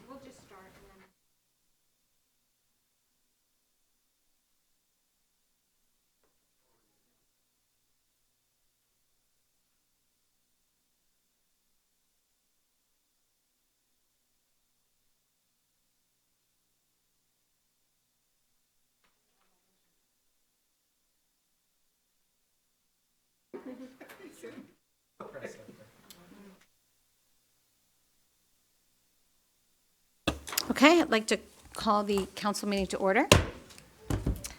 We'll just start and then. Okay, I'd like to call the council meeting to order.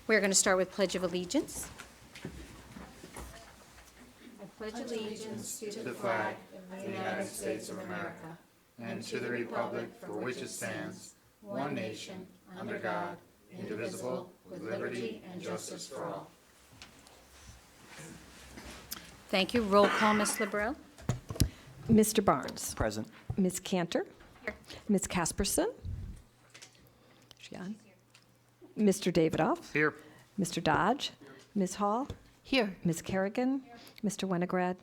We're going to start with Pledge of Allegiance. I pledge allegiance to the flag of the United States of America and to the republic for which it stands, one nation, under God, indivisible, with liberty and justice for all. Thank you. Roll call, Ms. LeBrun. Mr. Barnes. Present. Ms. Cantor. Ms. Casperson. She on? Mr. Davidoff. Here. Mr. Dodge. Ms. Hall. Here. Ms. Kerrigan. Mr. Winograd.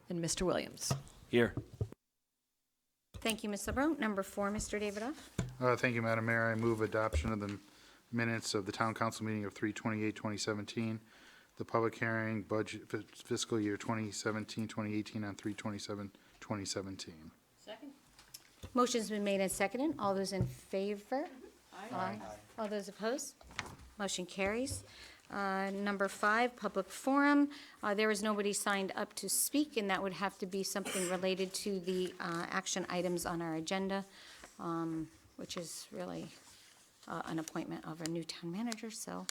And Mr. Williams. Here. Thank you, Ms. LeBrun. Number 4, Mr. Davidoff. Thank you, Madam Mayor. I move adoption of the minutes of the Town Council meeting of 3/28/2017, the public hearing budget fiscal year 2017-2018 on 3/27/2017. Motion's been made and seconded. All those in favor? Aye. All those opposed? Motion carries. Number 5, public forum. There is nobody signed up to speak, and that would have to be something related to the action items on our agenda, which is really an appointment of a new town manager. So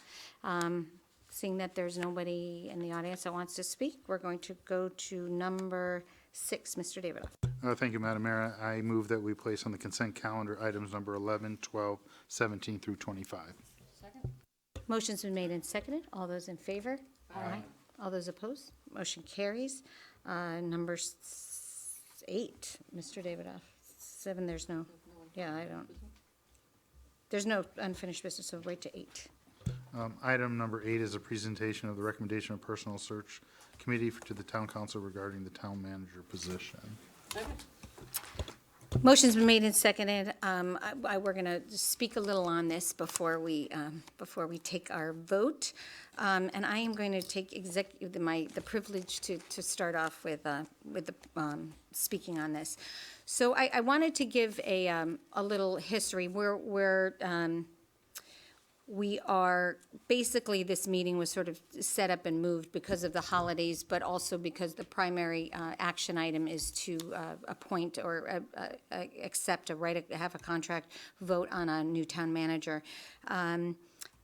seeing that there's nobody in the audience that wants to speak, we're going to go to number 6, Mr. Davidoff. Thank you, Madam Mayor. I move that we place on the consent calendar items number 11, 12, 17 through 25. Motion's been made and seconded. All those in favor? Aye. All those opposed? Motion carries. Number 8, Mr. Davidoff. 7, there's no, yeah, I don't. There's no unfinished business, so right to 8. Item number 8 is a presentation of the recommendation of Personal Search Committee to the Town Council regarding the town manager position. Motion's been made and seconded. We're going to speak a little on this before we take our vote. And I am going to take the privilege to start off with the speaking on this. So I wanted to give a little history. We are, basically, this meeting was sort of set up and moved because of the holidays, but also because the primary action item is to appoint or accept have a contract vote on a new town manager. And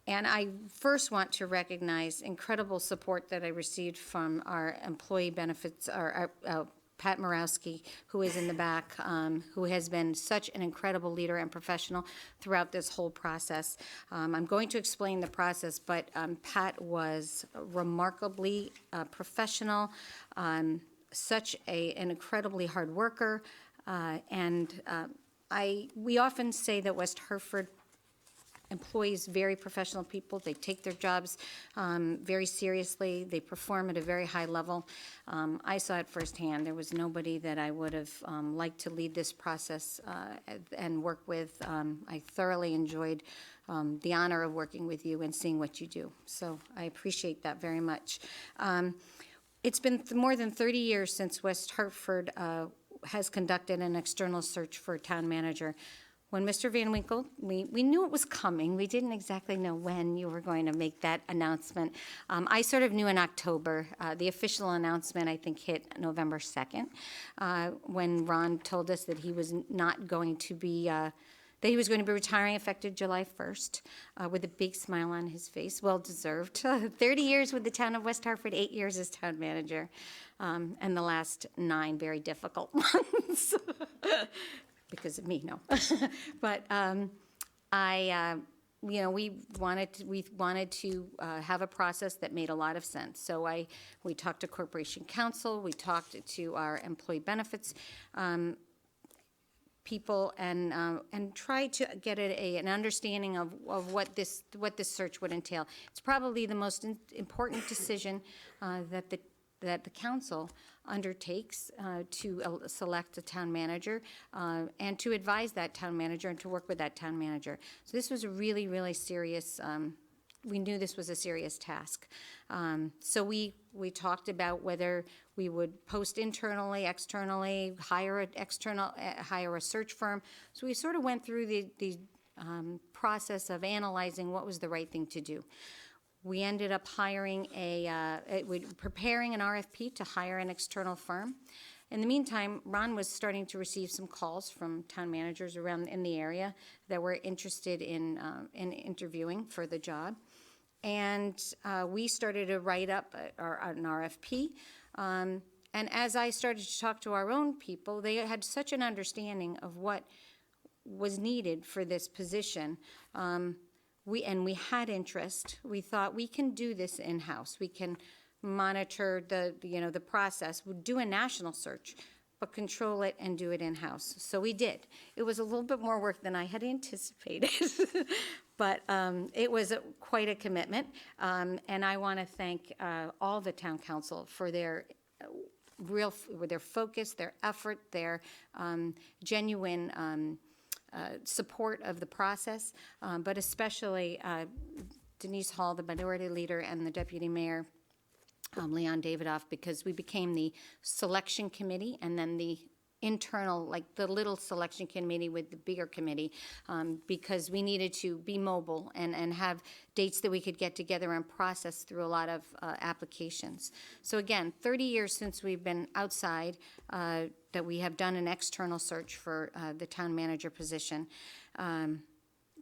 I first want to recognize incredible support that I received from our employee benefits, our Pat Morawski, who is in the back, who has been such an incredible leader and professional throughout this whole process. I'm going to explain the process, but Pat was remarkably professional, such an incredibly hard worker, and we often say that West Hartford employees, very professional people. They take their jobs very seriously. They perform at a very high level. I saw it firsthand. There was nobody that I would have liked to lead this process and work with. I thoroughly enjoyed the honor of working with you and seeing what you do. So I appreciate that very much. It's been more than 30 years since West Hartford has conducted an external search for a town manager. When Mr. Van Winkle, we knew it was coming. We didn't exactly know when you were going to make that announcement. I sort of knew in October. The official announcement, I think, hit November 2nd, when Ron told us that he was not going to be, that he was going to be retiring effective July 1st, with a big smile on his face, well-deserved. 30 years with the town of West Hartford, 8 years as town manager, and the last 9 very difficult months. Because of me, no. But we wanted to have a process that made a lot of sense. So we talked to Corporation Counsel, we talked to our employee benefits people, and tried to get an understanding of what this search would entail. It's probably the most important decision that the council undertakes to select a town manager and to advise that town manager and to work with that town manager. So this was a really, really serious, we knew this was a serious task. So we talked about whether we would post internally, externally, hire a search firm. So we sort of went through the process of analyzing what was the right thing to do. We ended up preparing an RFP to hire an external firm. In the meantime, Ron was starting to receive some calls from town managers around in the area that were interested in interviewing for the job. And we started to write up an RFP. And as I started to talk to our own people, they had such an understanding of what was needed for this position. We had interest. We thought we can do this in-house. We can monitor the process. We'll do a national search, but control it and do it in-house. So we did. It was a little bit more work than I had anticipated, but it was quite a commitment. And I want to thank all the town council for their focus, their effort, their genuine support of the process, but especially Denise Hall, the minority leader, and the deputy mayor, Leon Davidoff, because we became the selection committee and then the internal, like the little selection committee with the bigger committee, because we needed to be mobile and have dates that we could get together and process through a lot of applications. So again, 30 years since we've been outside, that we have done an external search for the town manager position.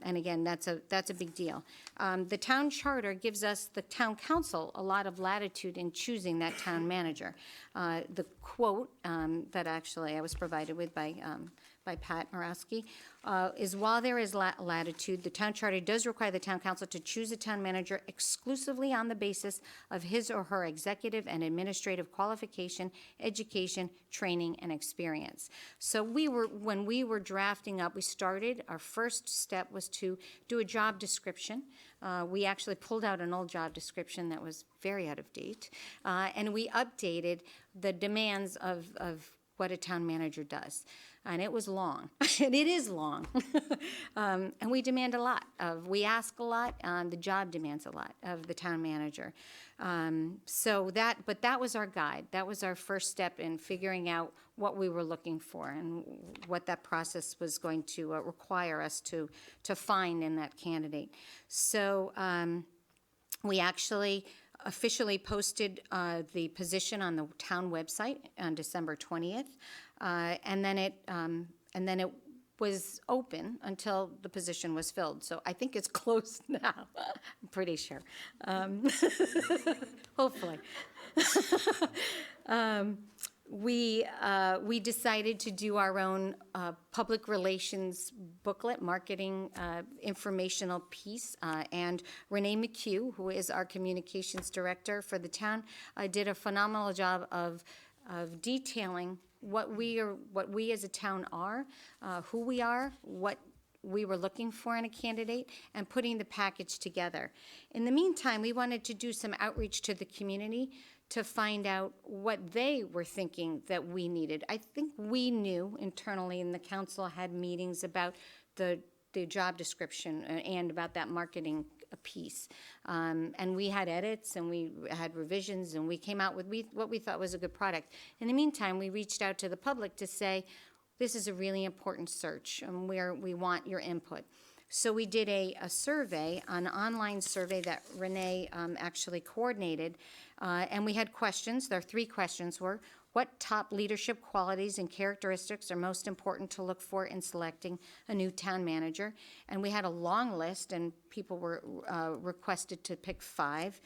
And again, that's a big deal. The town charter gives us, the town council, a lot of latitude in choosing that town manager. The quote that actually I was provided with by by Pat Morawski, is while there is latitude, the town charter does require the town council to choose a town manager exclusively on the basis of his or her executive and administrative qualification, education, training, and experience. So when we were drafting up, our first step was to do a job description. We actually pulled out an old job description that was very out of date, and we updated the demands of what a town manager does. And it was long, and it is long. And we demand a lot we ask a lot, the job demands a lot of the town manager. But that was our guide. That was our first step in figuring out what we were looking for and what that process was going to require us to find in that candidate. So we actually officially posted the position on the town website on December 20th, and then it was open until the position was filled. So I think it's closed now. I'm pretty sure. Hopefully. We decided to do our own public relations booklet, marketing informational piece, and Renee McHugh, who is our communications director for the town, did a phenomenal job of detailing what we as a town are, who we are, what we were looking for in a candidate, and putting the package together. In the meantime, we wanted to do some outreach to the community to find out what they were thinking that we needed. I think we knew internally, and the council had meetings about the job description and about that marketing piece. And we had edits and we had revisions, and we came out with what we thought was a good product. In the meantime, we reached out to the public to say, this is a really important search, and we want your input. So we did a survey, an online survey that Renee actually coordinated, and we had questions. There are 3 questions were, what top leadership qualities and characteristics are most important to look for in selecting a new town manager? And we had a long list, and people were requested to pick 5.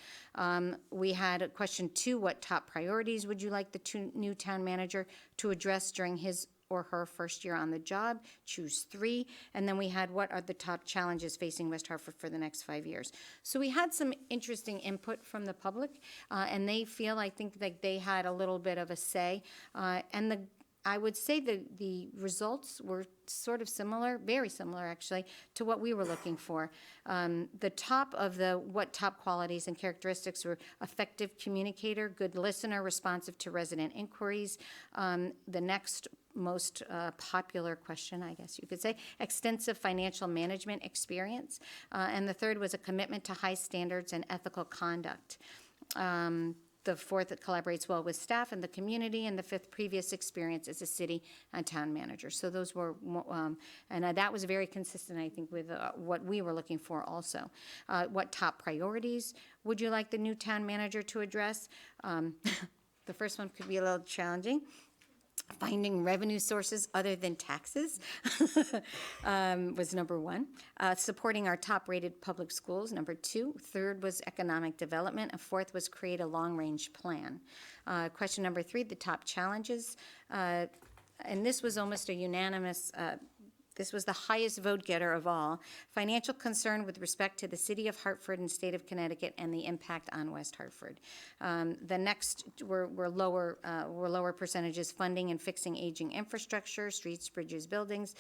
We had a question 2, what top priorities would you like the new town manager to address during his or her first year on the job? Choose 3. And then we had, what are the top challenges facing West Hartford for the next 5 years? So we had some interesting input from the public, and they feel, I think, like they had a little bit of a say. And I would say the results were sort of similar, very similar actually, to what we were looking for. The top of what top qualities and characteristics were effective communicator, good listener, responsive to resident inquiries. The next most popular question, I guess you could say, extensive financial management experience. And the third was a commitment to high standards and ethical conduct. The 4th, it collaborates well with staff and the community, and the 5th, previous experience as a city and town manager. So those were, and that was very consistent, I think, with what we were looking for also. What top priorities would you like the new town manager to address? The first one could be a little challenging. Finding revenue sources other than taxes was number 1. Supporting our top-rated public schools, number 2. 3rd was economic development. And 4th was create a long-range plan. Question number 3, the top challenges. And this was almost a unanimous this was the highest vote getter of all. Financial concern with respect to the city of Hartford and state of Connecticut and the impact on West Hartford. The next were lower percentages: funding and fixing aging infrastructure, streets, bridges, buildings,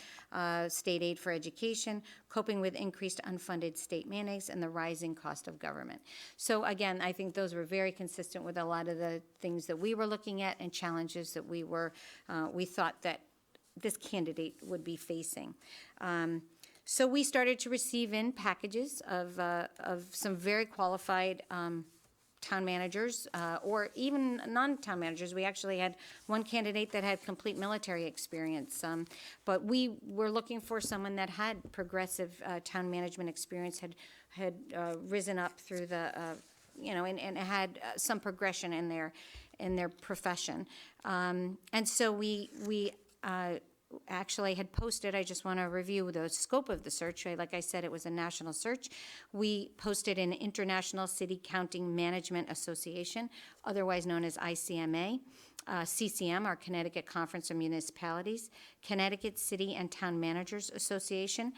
state aid for education, coping with increased unfunded state mandates, and the rising cost of government. So again, I think those were very consistent with a lot of the things that we were looking at and challenges that we thought that this candidate would be facing. So we started to receive in packages of some very qualified town managers, or even non-town managers. We actually had one candidate that had complete military experience, but we were looking for someone that had progressive town management experience, had risen up through the, and had some progression in their profession. And so we actually had posted, I just want to review the scope of the search. Like I said, it was a national search. We posted an International City Counting Management Association, otherwise known as ICMA, CCM, our Connecticut Conference of Municipalities, Connecticut City and Town Managers Association,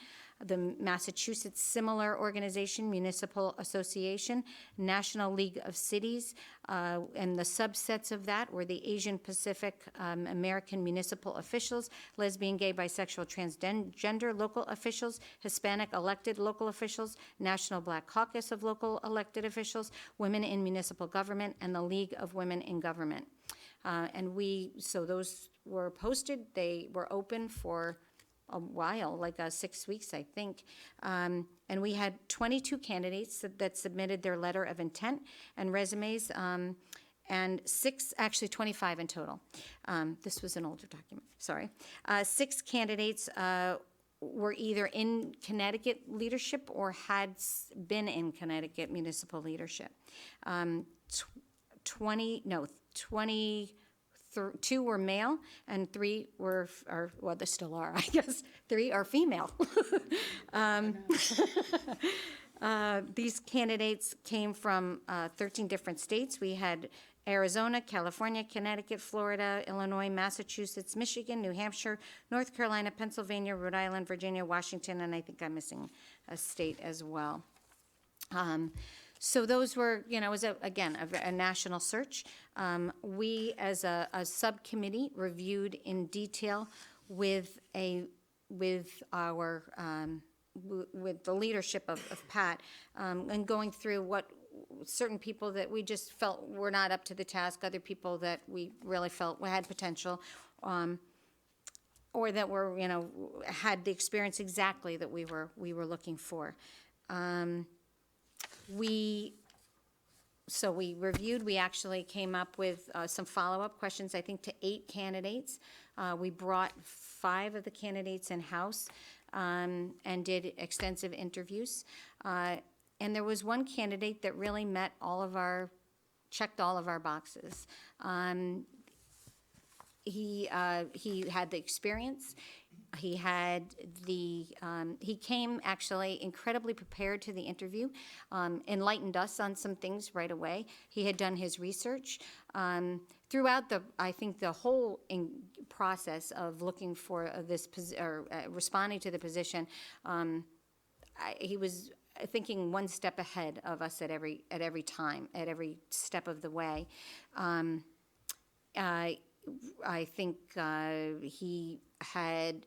the Massachusetts Similar Organization, Municipal Association, National League of Cities, and the subsets of that were the Asian Pacific American Municipal Officials, lesbian, gay, bisexual, transgender local officials, Hispanic elected local officials, National Black Caucus of local elected officials, Women in Municipal Government, and the League of Women in Government. So those were posted. They were open for a while, like 6 weeks, I think. And we had 22 candidates that submitted their letter of intent and resumes, and 25 in total. This was an older document, sorry. 6 candidates were either in Connecticut leadership or had been in Connecticut municipal leadership. 22 were male and 3 were, well, they still are, I guess. 3 are female. These candidates came from 13 different states. We had Arizona, California, Connecticut, Florida, Illinois, Massachusetts, Michigan, New Hampshire, North Carolina, Pennsylvania, Rhode Island, Virginia, Washington, and I think I'm missing a state as well. So those were, it was, a national search. We, as a subcommittee, reviewed in detail with the leadership of Pat, and going through what certain people that we just felt were not up to the task, other people that we really felt had potential, or that were, had the experience exactly that we were looking for. So we reviewed, we actually came up with some follow-up questions, I think, to 8 candidates. We brought 5 of the candidates in-house and did extensive interviews. And there was one candidate that really checked all of our boxes. He had the experience. He had he came actually incredibly prepared to the interview, enlightened us on some things right away. He had done his research. Throughout I think the whole process of looking for responding to the position, he was thinking one step ahead of us at every time, at every step of the way. I think he had,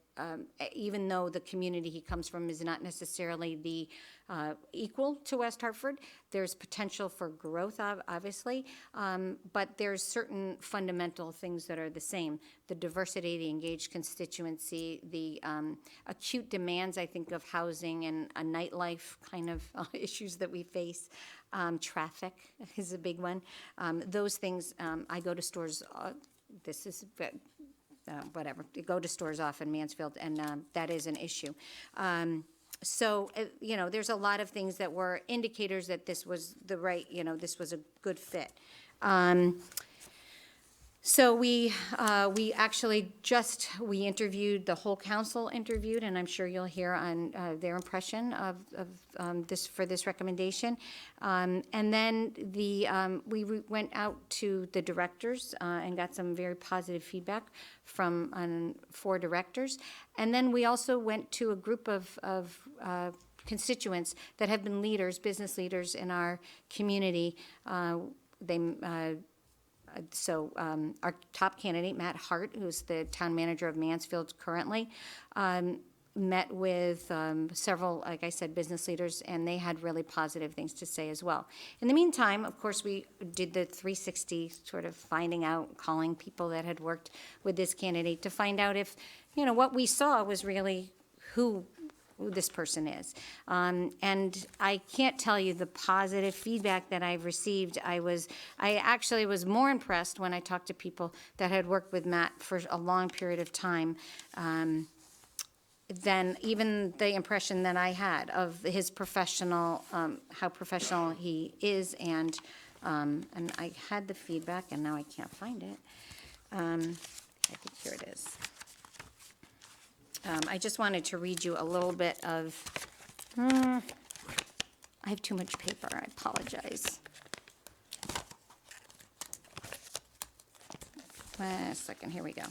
even though the community he comes from is not necessarily the equal to West Hartford, there's potential for growth, obviously, but there's certain fundamental things that are the same. The diversity, the engaged constituency, the acute demands, I think, of housing and a nightlife kind of issues that we face. Traffic is a big one. Those things, I go to stores, this is whatever, go to stores off in Mansfield, and that is an issue. So, there's a lot of things that were indicators that this was the right, this was a good fit. So we actually we interviewed, the whole council interviewed, and I'm sure you'll hear on their impression of this recommendation. And then we went out to the directors and got some very positive feedback from 4 directors. And then we also went to a group of constituents that have been business leaders in our community. So our top candidate, Matt Hart, who's the town manager of Mansfield currently, met with several, like I said, business leaders, and they had really positive things to say as well. In the meantime, of course, we did the 360 sort of finding out, calling people that had worked with this candidate to find out if, what we saw was really who this person is. And I can't tell you the positive feedback that I've received. I actually was more impressed when I talked to people that had worked with Matt for a long period of time than even the impression that I had of his professional, how professional he is, and I had the feedback, and now I can't find it. I think here it is. I just wanted to read you a little bit of, I have too much paper, I apologize. A second, here we go.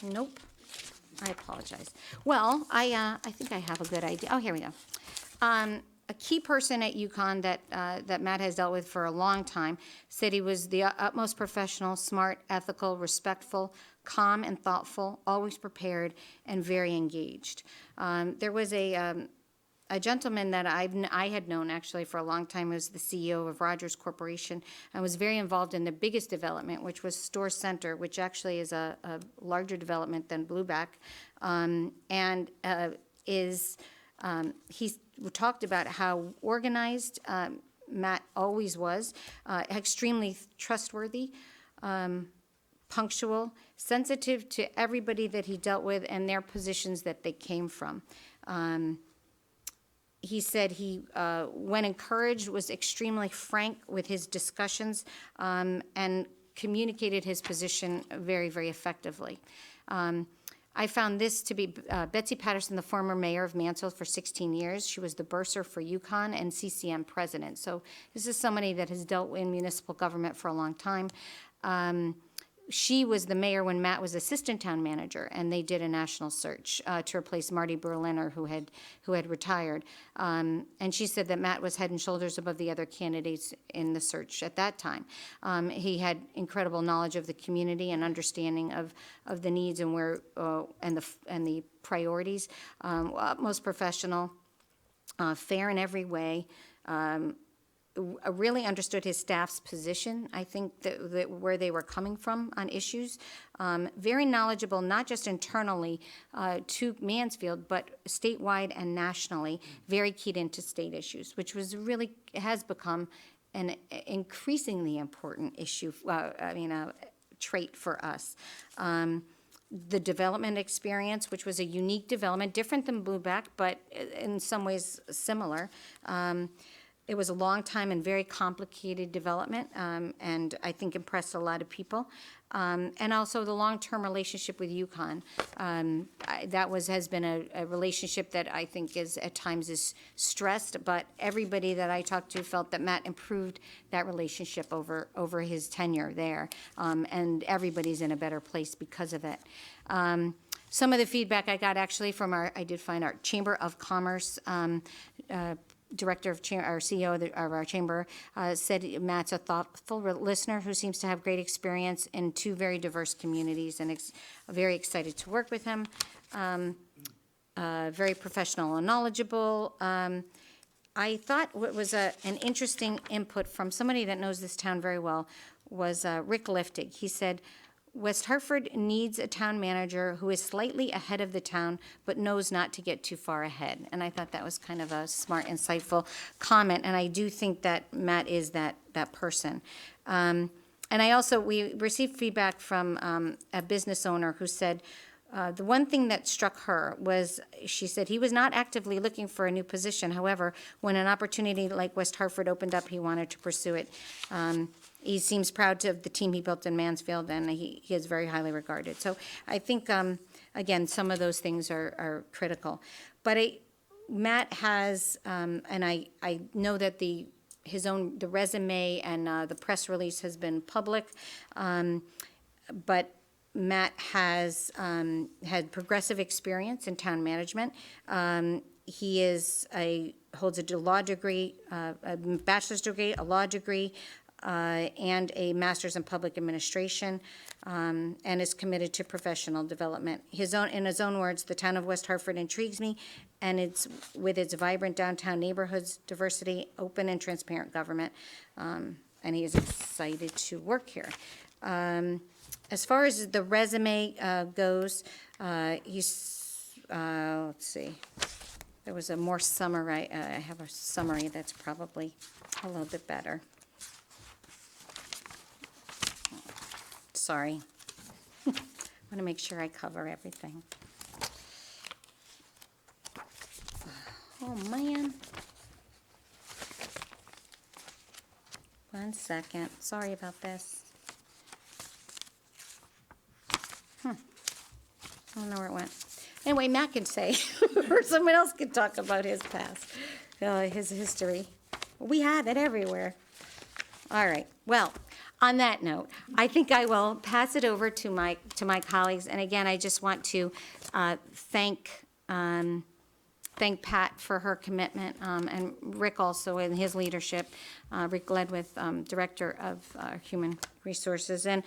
Nope, I apologize. Well, I think I have a good idea. Oh, here we go. A key person at UConn that Matt has dealt with for a long time said he was the utmost professional, smart, ethical, respectful, calm and thoughtful, always prepared, and very engaged. There was a gentleman that I had known actually for a long time, was the CEO of Rogers Corporation, and was very involved in the biggest development, which was Store Center, which actually is a larger development than Blueback, he talked about how organized Matt always was, extremely trustworthy, punctual, sensitive to everybody that he dealt with and their positions that they came from. He said he, when encouraged, was extremely frank with his discussions and communicated his position very, very effectively. I found this to be Betsy Patterson, the former mayor of Mansfield for 16 years. She was the bursar for UConn and CCM president. So this is somebody that has dealt in municipal government for a long time. She was the mayor when Matt was assistant town manager, and they did a national search to replace Marty Berliner, who had retired. And she said that Matt was head and shoulders above the other candidates in the search at that time. He had incredible knowledge of the community and understanding of the needs and where and the priorities. Most professional, fair in every way. Really understood his staff's position, I think, that where they were coming from on issues. Very knowledgeable, not just internally to Mansfield, but statewide and nationally, very keyed into state issues, which was really, has become an increasingly important issue, trait for us. The development experience, which was a unique development, different than Blueback, but in some ways similar. It was a long time and very complicated development, and I think impressed a lot of people. And also the long-term relationship with UConn. Has been a relationship that I think is at times is stressed, but everybody that I talked to felt that Matt improved that relationship over his tenure there, and everybody's in a better place because of it. Some of the feedback I got actually from I did find our Chamber of Commerce director of our CEO of our chamber said Matt's a thoughtful listener who seems to have great experience in two very diverse communities, and very excited to work with him. Very professional and knowledgeable. I thought what was an interesting input from somebody that knows this town very well was Rick Liftig. He said, West Hartford needs a town manager who is slightly ahead of the town, but knows not to get too far ahead. And I thought that was kind of a smart, insightful comment, and I do think that Matt is that person. And we received feedback from a business owner who said, the one thing that struck her was, she said he was not actively looking for a new position. However, when an opportunity like West Hartford opened up, he wanted to pursue it. He seems proud of the team he built in Mansfield, and he is very highly regarded. So I think, again, some of those things are critical. But Matt has, and I know that the resume and the press release has been public, but Matt has had progressive experience in town management. He holds a law degree, a bachelor's degree, a law degree, and a master's in public administration, and is committed to professional development. In his own words, the town of West Hartford intrigues me, and with its vibrant downtown neighborhoods, diversity, open and transparent government, and he is excited to work here. As far as the resume goes, let's see, there was a more summary. I have a summary that's probably a little bit better. Sorry. I want to make sure I cover everything. Oh, man. One second. Sorry about this. I don't know where it went. Anyway, Matt can say, or someone else can talk about his past, his history. We have it everywhere. All right, well, on that note, I think I will pass it over to my colleagues. And again, I just want to thank Pat for her commitment, and Rick also in his leadership. Rick Ledwith, Director of Human Resources, and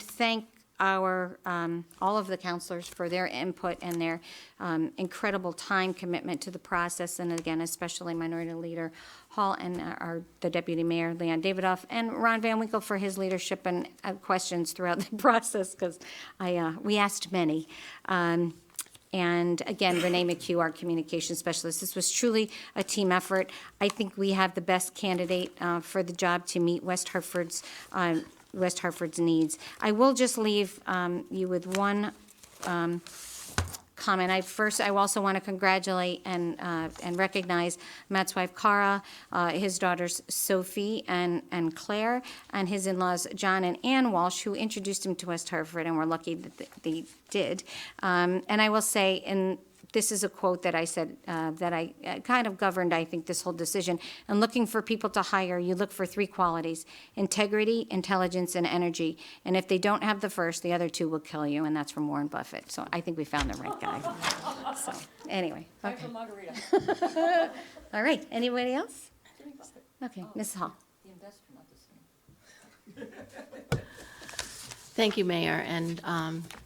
thank our all of the counselors for their input and their incredible time commitment to the process, and again, especially Minority Leader Hall and the Deputy Mayor Leon Davidoff, and Ron Van Winkle for his leadership and questions throughout the process, because we asked many. And again, Renee McHugh, our communication specialist. This was truly a team effort. I think we have the best candidate for the job to meet West Hartford's needs. I will just leave you with one comment. I also want to congratulate and recognize Matt's wife Cara, his daughters Sophie and Claire, and his in-laws John and Ann Walsh, who introduced him to West Hartford, and we're lucky that they did. And I will say, and this is a quote that I said that I kind of governed, I think, this whole decision. And looking for people to hire, you look for 3 qualities: integrity, intelligence, and energy. And if they don't have the first, the other 2 will kill you, and that's from Warren Buffett. So I think we found the right guy. So, anyway. Okay. All right, anybody else? Okay, Mrs. Hall. Thank you, Mayor, and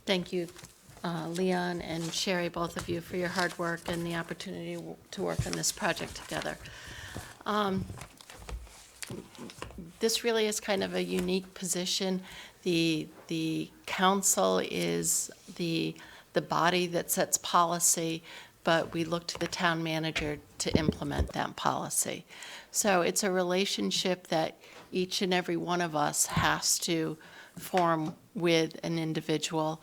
thank you, Leon and Sherry, both of you, for your hard work and the opportunity to work on this project together. This really is kind of a unique position. The council is the body that sets policy, but we look to the town manager to implement that policy. So it's a relationship that each and every one of us has to form with an individual,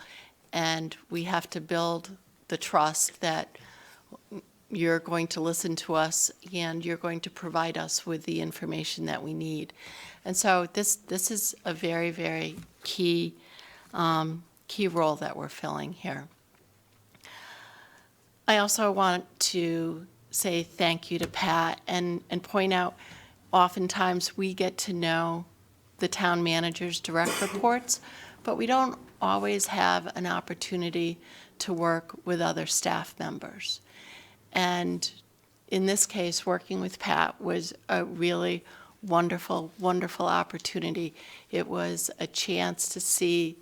and we have to build the trust that you're going to listen to us and you're going to provide us with the information that we need. And so this is a very, very key role that we're filling here. I also want to say thank you to Pat and point out, oftentimes we get to know the town manager's direct reports, but we don't always have an opportunity to work with other staff members. And in this case, working with Pat was a really wonderful, wonderful opportunity. It was a chance to see,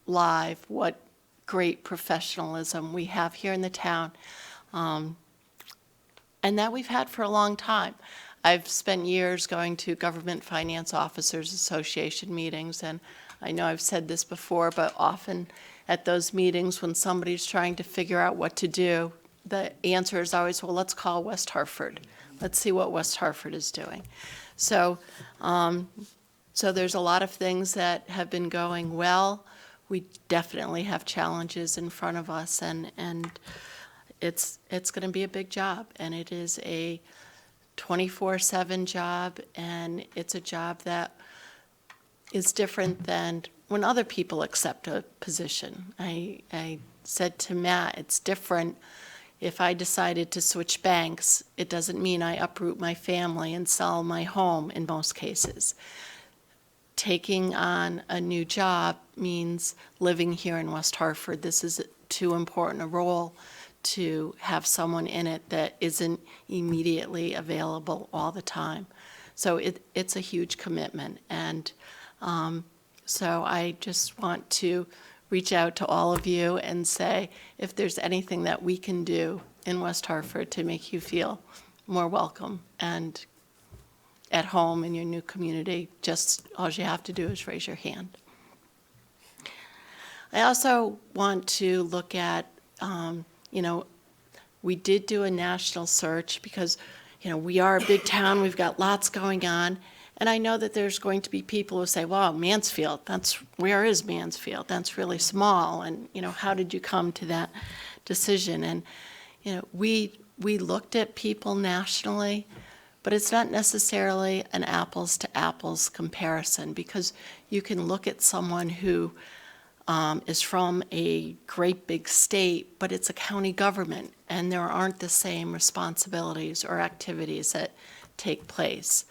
live what great professionalism we have here in the town, and that we've had for a long time. I've spent years going to Government Finance Officers Association meetings, and I know I've said this before, but often at those meetings when somebody's trying to figure out what to do, the answer is always, well, let's call West Hartford. Let's see what West Hartford is doing. So there's a lot of things that have been going well. We definitely have challenges in front of us, and it's going to be a big job, and it is a 24/7 job, and it's a job that is different than when other people accept a position. I said to Matt, it's different. If I decided to switch banks, it doesn't mean I uproot my family and sell my home in most cases. Taking on a new job means living here in West Hartford. This is too important a role to have someone in it that isn't immediately available all the time. So it's a huge commitment. And so I just want to reach out to all of you and say, if there's anything that we can do in West Hartford to make you feel more welcome and at home in your new community, just all you have to do is raise your hand. I also want to look at, we did do a national search because, we are a big town, we've got lots going on. And I know that there's going to be people who say, wow, Mansfield, where is Mansfield? That's really small. And, how did you come to that decision? And, we looked at people nationally, but it's not necessarily an apples to apples comparison, because you can look at someone who is from a great big state, but it's a county government, and there aren't the same responsibilities or activities that take place.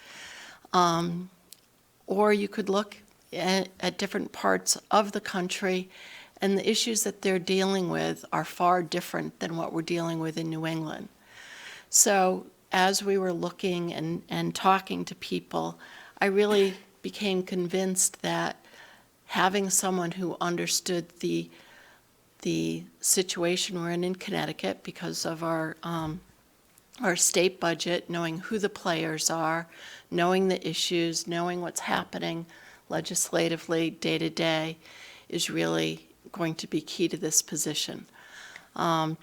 Or you could look at different parts of the country, and the issues that they're dealing with are far different than what we're dealing with in New England. So as we were looking and talking to people, I really became convinced that having someone who understood the situation we're in Connecticut because of our state budget, knowing who the players are, knowing the issues, knowing what's happening legislatively day to day is really going to be key to this position. And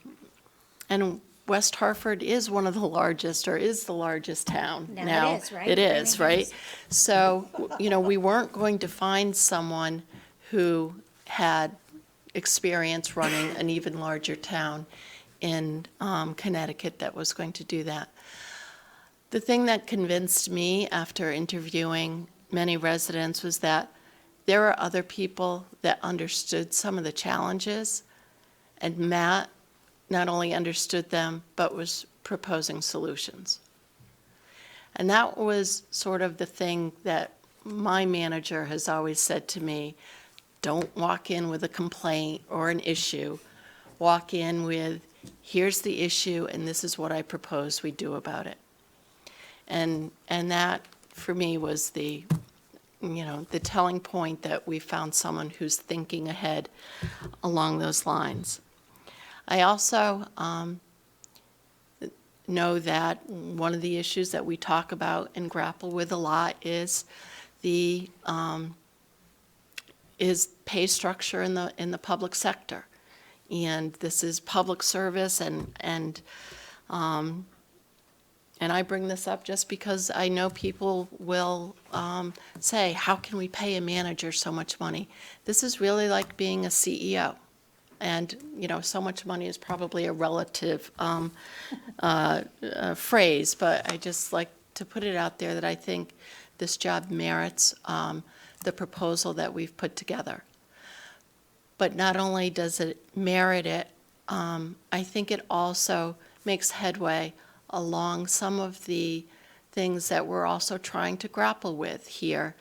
West Hartford is one of the largest, or is the largest town now. Now it is, right? It is, Framingham right? is. So, we weren't going to find someone who had experience running an even larger town in Connecticut that was going to do that. The thing that convinced me after interviewing many residents was that there are other people that understood some of the challenges, and Matt not only understood them, but was proposing solutions. And that was sort of the thing that my manager has always said to me: don't walk in with a complaint or an issue. Walk in with, here's the issue, and this is what I propose we do about it. And that, for me, was the telling point that we found someone who's thinking ahead along those lines. I also know that one of the issues that we talk about and grapple with a lot is the pay structure in the public sector. And this is public service, and I bring this up just because I know people will say, how can we pay a manager so much money? This is really like being a CEO. And, so much money is probably a relative phrase, but I just like to put it out there that I think this job merits the proposal that we've put together. But not only does it merit it, I think it also makes headway along some of the things that we're also trying to grapple with here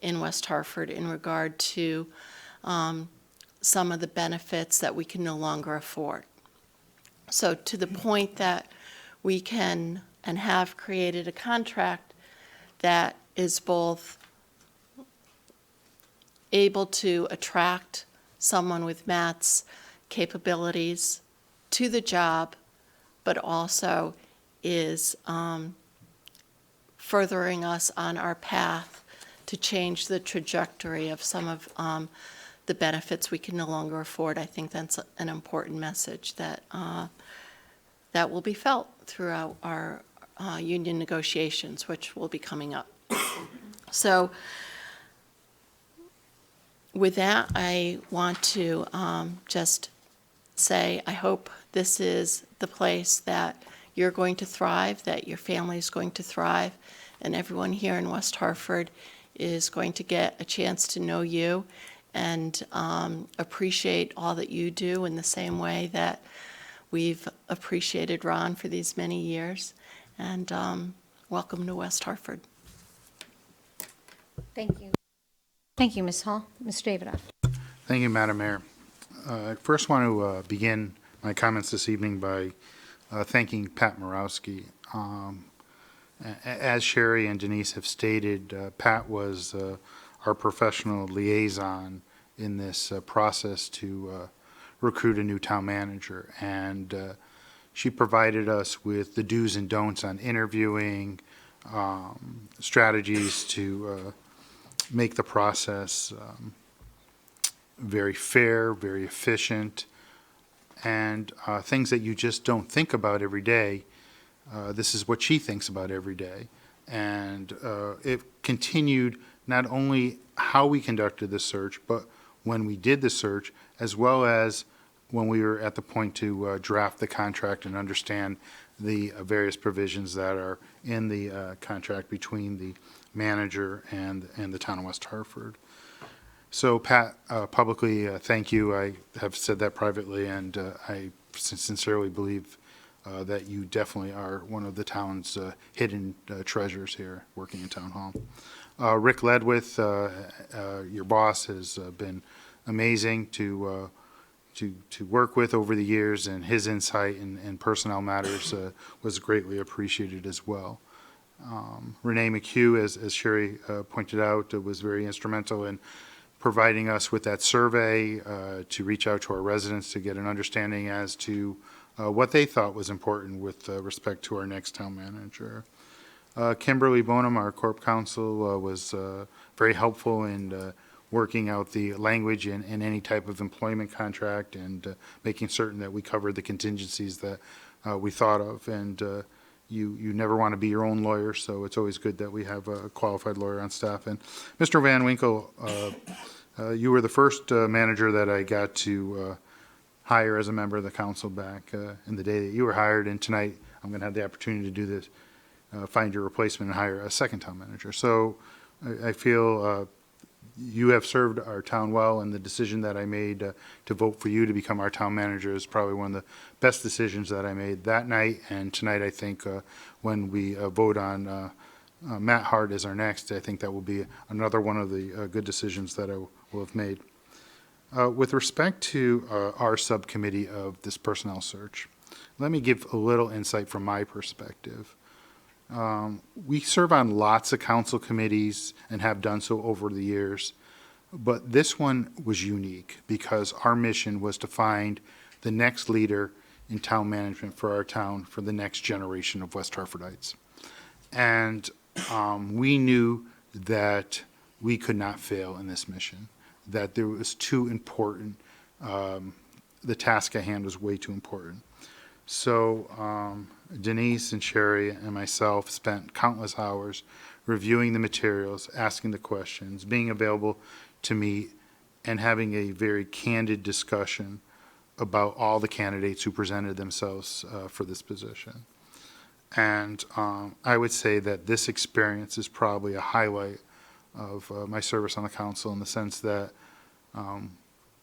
in West Hartford in regard to some of the benefits that we can no longer afford. So to the point that we can and have created a contract that is both able to attract someone with Matt's capabilities to the job, but also is furthering us on our path to change the trajectory of some of the benefits we can no longer afford. I think that's an important message that that will be felt throughout our union negotiations, which will be coming up. So with that, I want to just say I hope this is the place that you're going to thrive, that your family is going to thrive, and everyone here in West Hartford is going to get a chance to know you and appreciate all that you do in the same way that we've appreciated Ron for these many years. And welcome to West Hartford. Thank you. Thank you, Ms. Hall. Mr. Davidoff. Thank you, Madam Mayor. I first want to begin my comments this evening by thanking Pat Morawski. As Sherry and Denise have stated, Pat was our professional liaison in this process to recruit a new town manager. And she provided us with the do's and don'ts on interviewing, strategies to make the process very fair, very efficient, and things that you just don't think about every day. This is what she thinks about every day. And it continued not only how we conducted the search, but when we did the search, as well as when we were at the point to draft the contract and understand the various provisions that are in the contract between the manager and the town of West Hartford. So Pat, publicly, thank you. I have said that privately, and I sincerely believe that you definitely are one of the town's hidden treasures here working in Town Hall. Rick Ledwith, your boss, has been amazing to work with over the years, and his insight in personnel matters was greatly appreciated as well. Renee McHugh, as Sherry pointed out, was very instrumental in providing us with that survey to reach out to our residents to get an understanding as to what they thought was important with respect to our next town manager. Kimberly Bonham, our Corp Counsel, was very helpful in working out the language in any type of employment contract and making certain that we covered the contingencies that we thought of. And you never want to be your own lawyer, so it's always good that we have a qualified lawyer on staff. And Mr. Van Winkle, you were the first manager that I got to hire as a member of the council back in the day that you were hired. And tonight, I'm going to have the opportunity to do this, find your replacement and hire a second town manager. So I feel you have served our town well, and the decision that I made to vote for you to become our town manager is probably one of the best decisions that I made that night. And tonight, I think when we vote on Matt Hart as our next, I think that will be another one of the good decisions that I will have made. With respect to our subcommittee of this personnel search, let me give a little insight from my perspective. We serve on lots of council committees and have done so over the years, but this one was unique because our mission was to find the next leader in town management for our town for the next generation of West Hartfordites. And we knew that we could not fail in this mission, that there was too important, the task at hand was way too important. So Denise and Sherry and myself spent countless hours reviewing the materials, asking the questions, being available to meet, and having a very candid discussion about all the candidates who presented themselves for this position. And I would say that this experience is probably a highlight of my service on the council, in the sense that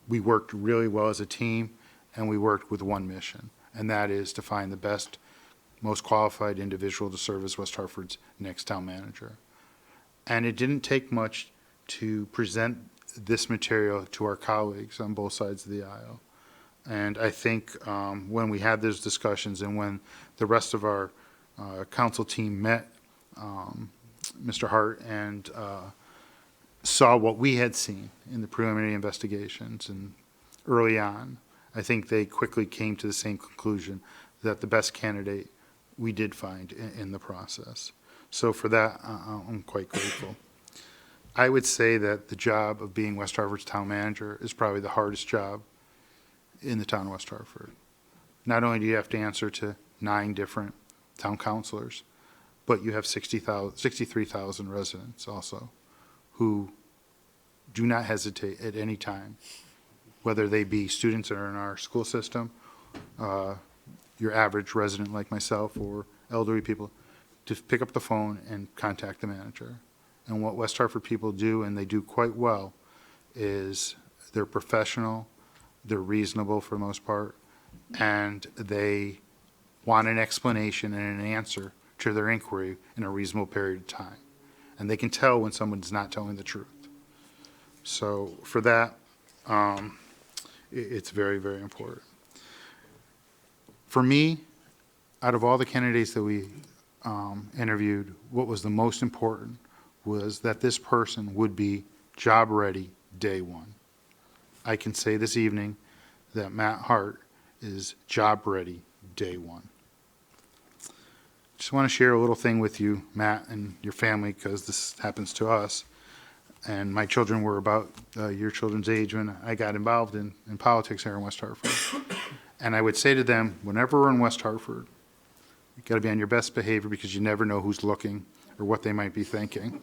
we worked really well as a team, and we worked with one mission, and that is to find the best, most qualified individual to serve as West Hartford's next town manager. And it didn't take much to present this material to our colleagues on both sides of the aisle. And I think when we had those discussions and when the rest of our council team met Mr. Hart and saw what we had seen in the preliminary investigations and early on, I think they quickly came to the same conclusion that the best candidate we did find in the process. So for that, I'm quite grateful. I would say that the job of being West Hartford's town manager is probably the hardest job in the town of West Hartford. Not only do you have to answer to 9 different town councilors, but you have 63,000 residents also who do not hesitate at any time, whether they be students that are in our school system, your average resident like myself, or elderly people, to pick up the phone and contact the manager. And what West Hartford people do, and they do quite well, is they're professional, they're reasonable for the most part, and they want an explanation and an answer to their inquiry in a reasonable period of time. And they can tell when someone's not telling the truth. So for that, it's very, very important. For me, out of all the candidates that we interviewed, what was the most important was that this person would be job ready day one. I can say this evening that Matt Hart is job ready day one. Just want to share a little thing with you, Matt, and your family, because this happens to us. And my children were about your children's age when I got involved in politics here in West Hartford. And I would say to them, whenever we're in West Hartford, you've got to be on your best behavior, because you never know who's looking or what they might be thinking.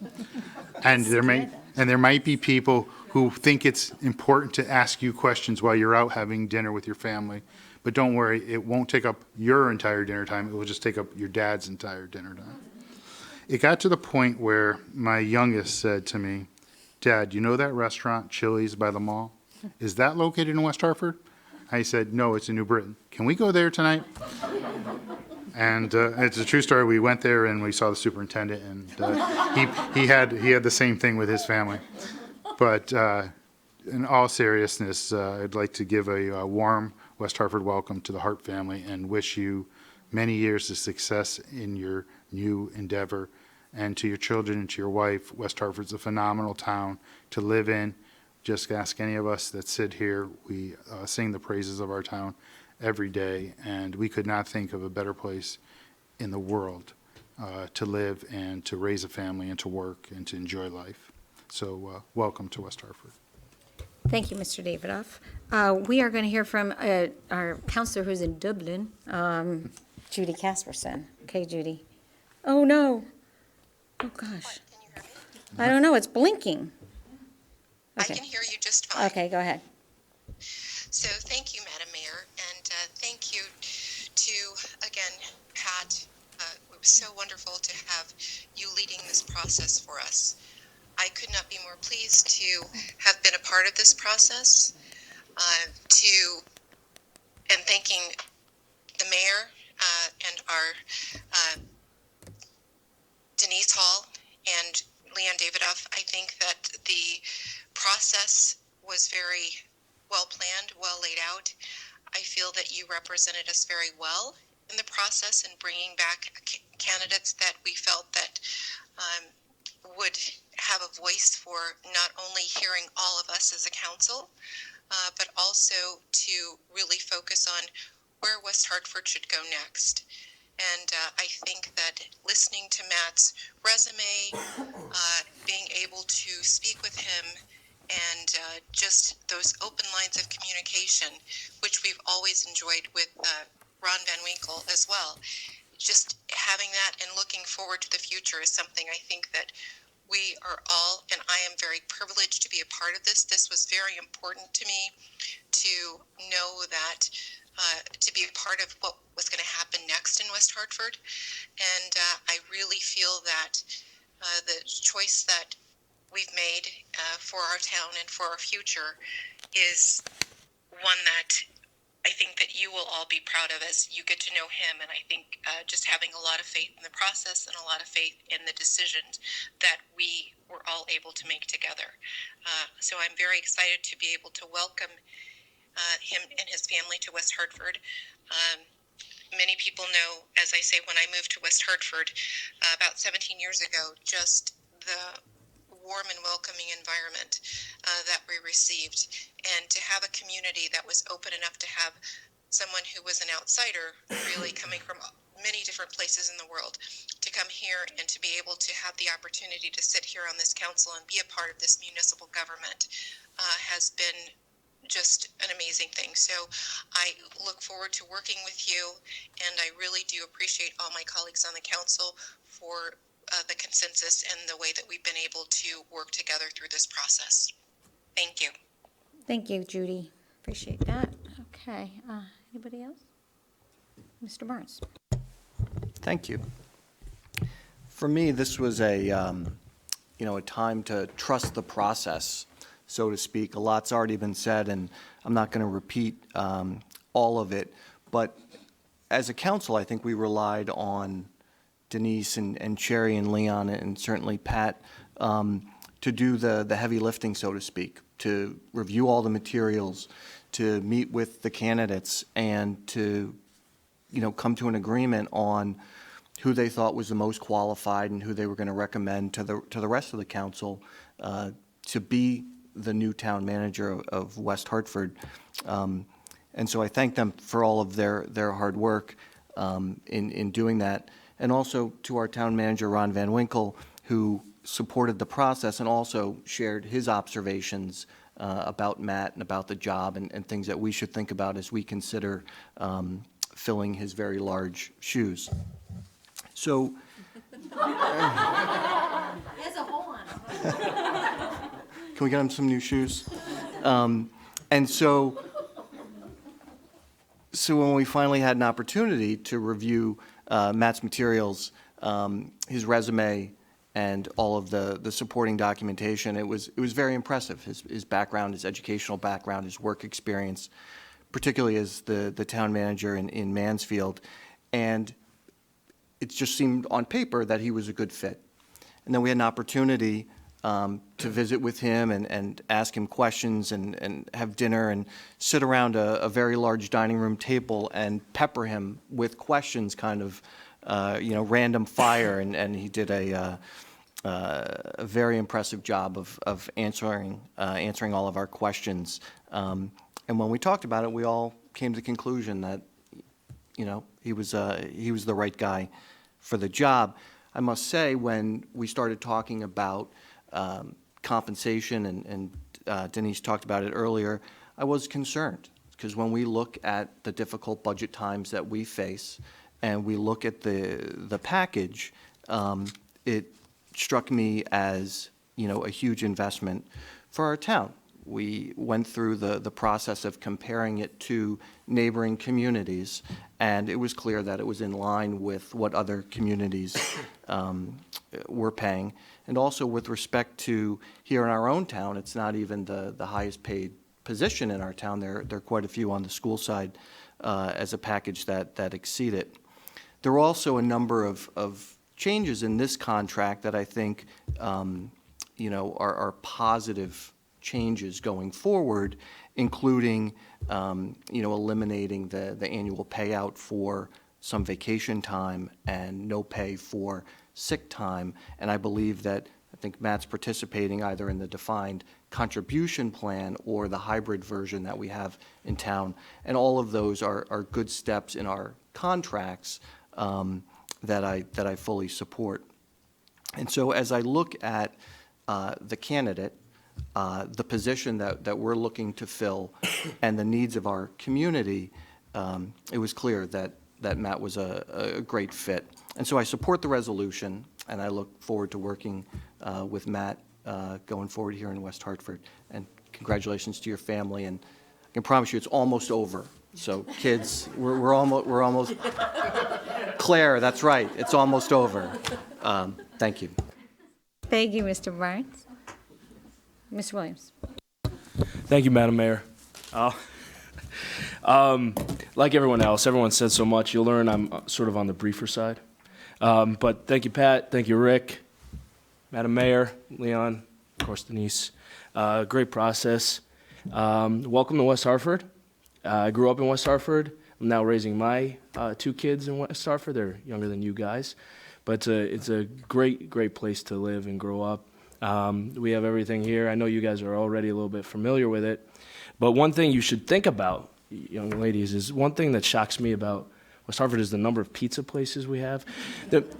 And there might be people who think it's important to ask you questions while you're out having dinner with your family. But don't worry, it won't take up your entire dinner time. It will just take up your dad's entire dinner time. It got to the point where my youngest said to me, Dad, you know that restaurant, Chili's by the mall? Is that located in West Hartford? I said, no, it's in New Britain. Can we go there tonight? And it's a true story. We went there and we saw the superintendent, and he had the same thing with his family. But in all seriousness, I'd like to give a warm West Hartford welcome to the Hart family and wish you many years of success in your new endeavor. And to your children and to your wife, West Hartford's a phenomenal town to live in. Just ask any of us that sit here. We sing the praises of our town every day, and we could not think of a better place in the world to live and to raise a family and to work and to enjoy life. So welcome to West Hartford. Thank you, Mr. Davidoff. We are going to hear from our counselor who's in Dublin, Judy Casperson. Okay, Judy. Oh, no. Oh, gosh. I don't know, it's blinking. I Okay. can hear you just fine. Okay, go ahead. So thank you, Madam Mayor, and thank you to, again, Pat. It was so wonderful to have you leading this process for us. I could not be more pleased to have been a part of this process, and thanking the mayor and our Denise Hall and Leon Davidoff. I think that the process was very well planned, well laid out. I feel that you represented us very well in the process in bringing back candidates that we felt that would have a voice for not only hearing all of us as a council, but also to really focus on where West Hartford should go next. And I think that listening to Matt's resume, being able to speak with him, and just those open lines of communication, which we've always enjoyed with Ron Van Winkle as well. Just having that and looking forward to the future is something I think that we are all, and I am very privileged to be a part of this. This was very important to me to know that, to be a part of what was going to happen next in West Hartford. And I really feel that the choice that we've made for our town and for our future is one that I think that you will all be proud of as you get to know him. And I think just having a lot of faith in the process and a lot of faith in the decisions that we were all able to make together. So I'm very excited to be able to welcome him and his family to West Hartford. Many people know, as I say, when I moved to West Hartford about 17 years ago, just the warm and welcoming environment that we received, and to have a community that was open enough to have someone who was an outsider, really coming from many different places in the world, to come here and to be able to have the opportunity to sit here on this council and be a part of this municipal government has been just an amazing thing. So I look forward to working with you, and I really do appreciate all my colleagues on the council for the consensus and the way that we've been able to work together through this process. Thank you. Thank you, Judy. Appreciate that. Okay, anybody else? Mr. Barnes. Thank you. For me, this was a time to trust the process, so to speak. A lot's already been said, and I'm not going to repeat all of it. But as a council, I think we relied on Denise and Sherry and Leon and certainly Pat to do the heavy lifting, so to speak, to review all the materials, to meet with the candidates, and to come to an agreement on who they thought was the most qualified and who they were going to recommend to the rest of the council to be the new town manager of West Hartford. And so I thank them for all of their hard work in doing that. And also to our town manager, Ron Van Winkle, who supported the process and also shared his observations about Matt and about the job and things that we should think about as we consider filling his very large shoes. So, He has a hole on him. can we get him some new shoes? And so when we finally had an opportunity to review Matt's materials, his resume, and all of the supporting documentation. It was very impressive. His background, his educational background, his work experience, particularly as the town manager in Mansfield. And it just seemed on paper that he was a good fit. And then we had an opportunity to visit with him and ask him questions and have dinner and sit around a very large dining room table and pepper him with questions, kind of, random fire. And he did a very impressive job of answering all of our questions. And when we talked about it, we all came to the conclusion that, he was the right guy for the job. I must say, when we started talking about compensation, and Denise talked about it earlier, I was concerned, because when we look at the difficult budget times that we face, and we look at the package, it struck me as, a huge investment for our town. We went through the process of comparing it to neighboring communities, and it was clear that it was in line with what other communities were paying. And also with respect to here in our own town, it's not even the highest paid position in our town. There are quite a few on the school side as a package that exceed it. There were also a number of changes in this contract that I think are positive changes going forward, including eliminating the annual payout for some vacation time and no pay for sick time. And I believe that, I think Matt's participating either in the defined contribution plan or the hybrid version that we have in town. And all of those are good steps in our contracts that I fully support. And so as I look at the candidate, the position that we're looking to fill, and the needs of our community, it was clear that Matt was a great fit. And so I support the resolution, and I look forward to working with Matt going forward here in West Hartford. And congratulations to your family, and I can promise you it's almost over. So kids, we're almost, Claire, that's right, it's almost over. Thank you. Thank you, Mr. Barnes. Mr. Williams. Thank you, Madam Mayor. Like everyone else, everyone said so much. You'll learn I'm sort of on the briefer side. But thank you, Pat. Thank you, Rick. Madam Mayor, Leon, of course, Denise. Great process. Welcome to West Hartford. I grew up in West Hartford. I'm now raising my 2 kids in West Hartford. They're younger than you guys. But it's a great place to live and grow up. We have everything here. I know you guys are already a little bit familiar with it. But one thing you should think about, young ladies, is one thing that shocks me about West Hartford is the number of pizza places we have.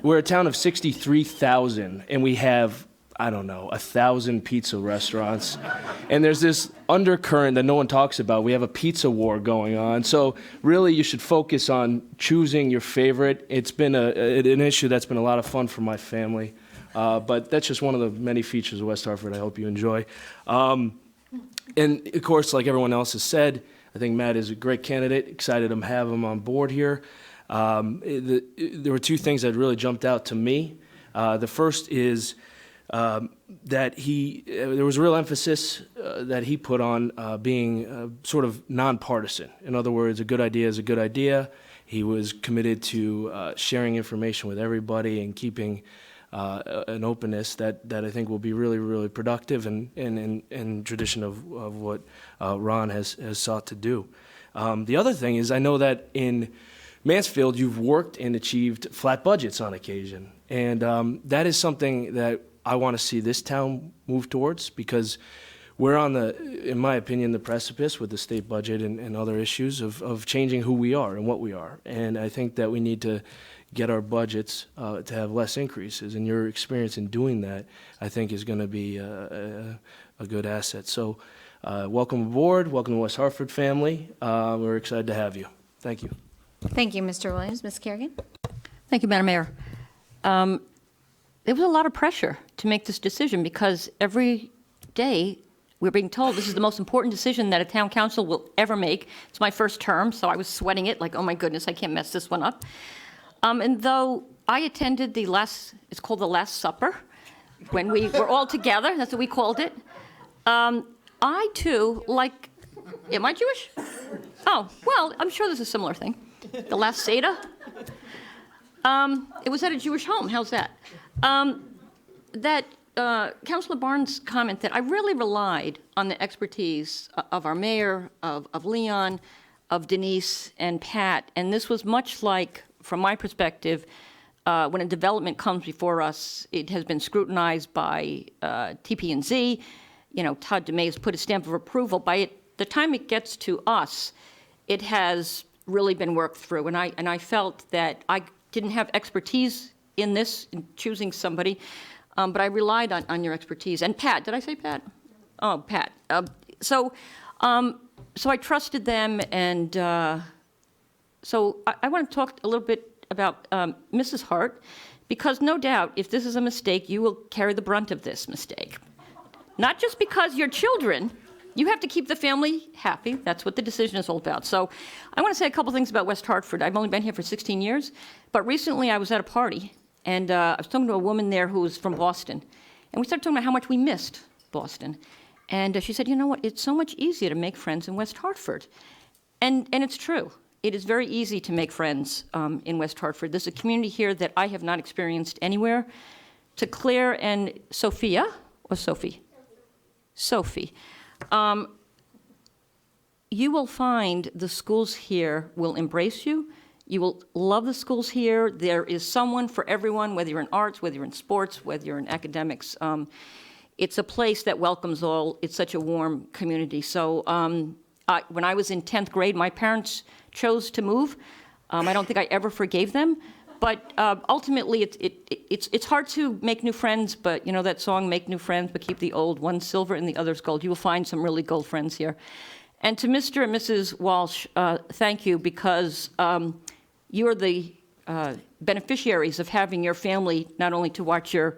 We're a town of 63,000, and we have, 1,000 pizza restaurants. And there's this undercurrent that no one talks about. We have a pizza war going on. So really, you should focus on choosing your favorite. It's been an issue that's been a lot of fun for my family. But that's just one of the many features of West Hartford I hope you enjoy. And of course, like everyone else has said, I think Matt is a great candidate. Excited to have him on board here. There were 2 things that really jumped out to me. The first is that there was a real emphasis that he put on being sort of nonpartisan. In other words, a good idea is a good idea. He was committed to sharing information with everybody and keeping an openness that I think will be really productive and in tradition of what Ron has sought to do. The other thing is, I know that in Mansfield you've worked and achieved flat budgets on occasion, and that is something that I want to see this town move towards, because we're on in my opinion, the precipice with the state budget and other issues of changing who we are and what we are. And I think that we need to get our budgets to have less increases. And your experience in doing that, I think, is going to be a good asset. So welcome aboard. Welcome to West Hartford family. We're excited to have you. Thank you. Thank you, Mr. Williams. Ms. Kerrigan? Thank you, Madam Mayor. There was a lot of pressure to make this decision, because every day we're being told this is the most important decision that a town council will ever make. It's my first term, so I was sweating it like, oh my goodness, I can't mess this one up. And though I attended it's called the Last Supper, when we were all together. That's what we called it. I, too, like, am I Jewish? Oh, well, I'm sure there's a similar thing. The last Seder. It was at a Jewish home. How's that? Councilor Barnes' comment that I really relied on the expertise of our mayor, of Leon, of Denise and Pat, and this was much like, from my perspective, when a development comes before us, it has been scrutinized by TP&Z. You know, Todd DeMay has put a stamp of approval. By the time it gets to us, it has really been worked through, and I felt that I didn't have expertise in this, in choosing somebody, but I relied on your expertise. And Pat, did I say Pat? Oh, Pat. So I trusted them, and so I want to talk a little bit about Mrs. Hart, because no doubt, if this is a mistake, you will carry the brunt of this mistake. Not just because you're children, you have to keep the family happy. That's what the decision is all about. So I want to say a couple things about West Hartford. I've only been here for 16 years, but recently I was at a party, and I was talking to a woman there who was from Boston, and we started talking about how much we missed Boston. And she said, you know what, it's so much easier to make friends in West Hartford. And it's true. It is very easy to make friends in West Hartford. There's a community here that I have not experienced anywhere. To Claire and Sophia, or Sophie? Sophie. You will find the schools here will embrace you. You will love the schools here. There is someone for everyone, whether you're in arts, whether you're in sports, whether you're in academics. It's a place that welcomes all. It's such a warm community. So when I was in 10th grade, my parents chose to move. I don't think I ever forgave them. But ultimately, it's hard to make new friends, but you know that song, Make New Friends, but keep the old. One's silver and the other's gold. You will find some really gold friends here. And to Mr. and Mrs. Walsh, thank you, because you are the beneficiaries of having your family, not only to watch your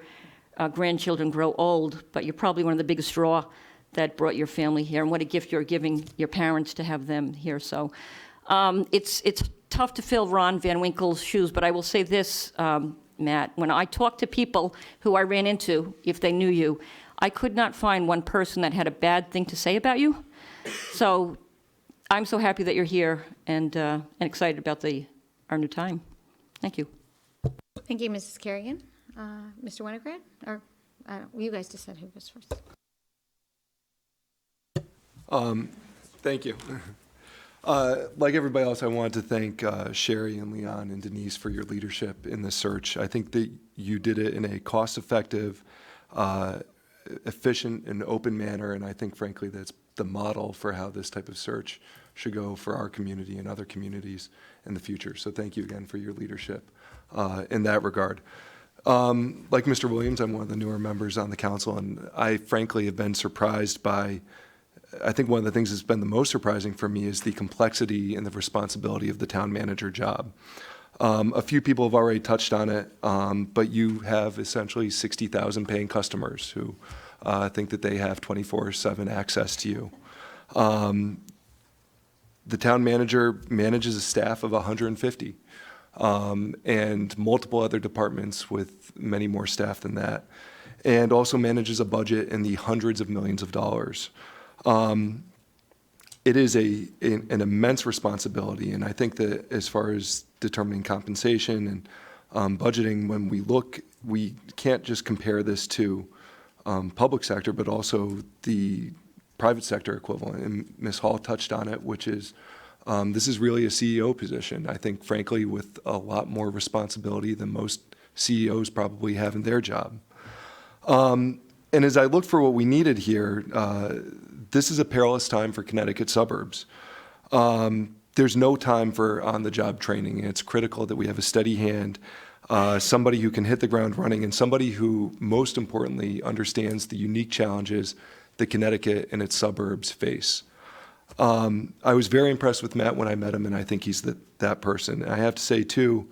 grandchildren grow old, but you're probably one of the biggest draw that brought your family here. And what a gift you're giving your parents to have them here. So it's tough to fill Ron Van Winkle's shoes, but I will say this, Matt, when I talk to people who I ran into, if they knew you, I could not find one person that had a bad thing to say about you. So I'm so happy that you're here and excited about our new time. Thank you. Thank you, Mrs. Kerrigan. Mr. Winograd, or you guys decide who goes first. Thank you. Like everybody else, I wanted to thank Sherry and Leon and Denise for your leadership in this search. I think that you did it in a cost-effective, efficient, and open manner, and I think, frankly, that's the model for how this type of search should go for our community and other communities in the future. So thank you again for your leadership in that regard. Like Mr. Williams, I'm one of the newer members on the council, and I frankly have been surprised by, I think one of the things that's been the most surprising for me is the complexity and the responsibility of the town manager job. A few people have already touched on it, but you have essentially 60,000 paying customers who think that they have 24/7 access to you. The town manager manages a staff of 150 and multiple other departments with many more staff than that, and also manages a budget in the hundreds of millions of dollars. It is an immense responsibility, and I think that as far as determining compensation and budgeting, when we look, we can't just compare this to public sector, but also the private sector equivalent. And Ms. Hall touched on it, which is this is really a CEO position. I think, frankly, with a lot more responsibility than most CEOs probably have in their job. And as I look for what we needed here, this is a perilous time for Connecticut suburbs. There's no time for on-the-job training, and it's critical that we have a steady hand, somebody who can hit the ground running, and somebody who, most importantly, understands the unique challenges that Connecticut and its suburbs face. I was very impressed with Matt when I met him, and I think he's that person. And I have to say, too,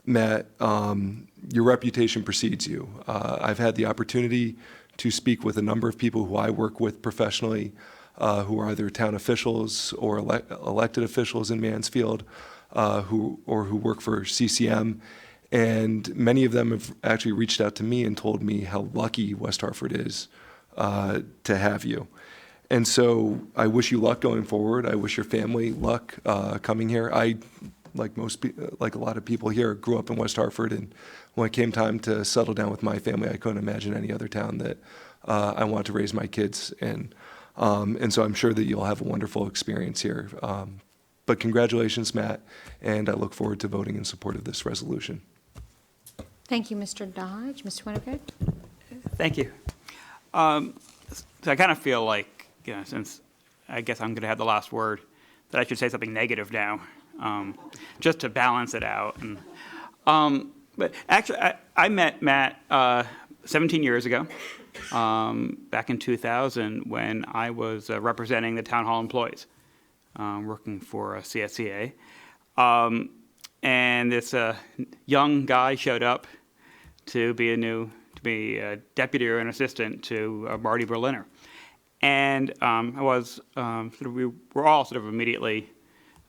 Matt, your reputation precedes you. I've had the opportunity to speak with a number of people who I work with professionally, who are either town officials or elected officials in Mansfield, who work for CCM. And many of them have actually reached out to me and told me how lucky West Hartford is to have you. And so I wish you luck going forward. I wish your family luck coming here. I, like like a lot of people here, grew up in West Hartford, and when it came time to settle down with my family, I couldn't imagine any other town that I want to raise my kids in. And so I'm sure that you'll have a wonderful experience here. But congratulations, Matt, and I look forward to voting in support of this resolution. Thank you, Mr. Dodge. Mr. Winograd? Thank you. So I kind of feel like, since I guess I'm going to have the last word, that I should say something negative now, just to balance it out. And, but actually, I met Matt 17 years ago, back in 2000, when I was representing the town hall employees, working for CSCA. And this young guy showed up to be a deputy or an assistant to Marty Berliner. And I was we were all sort of immediately,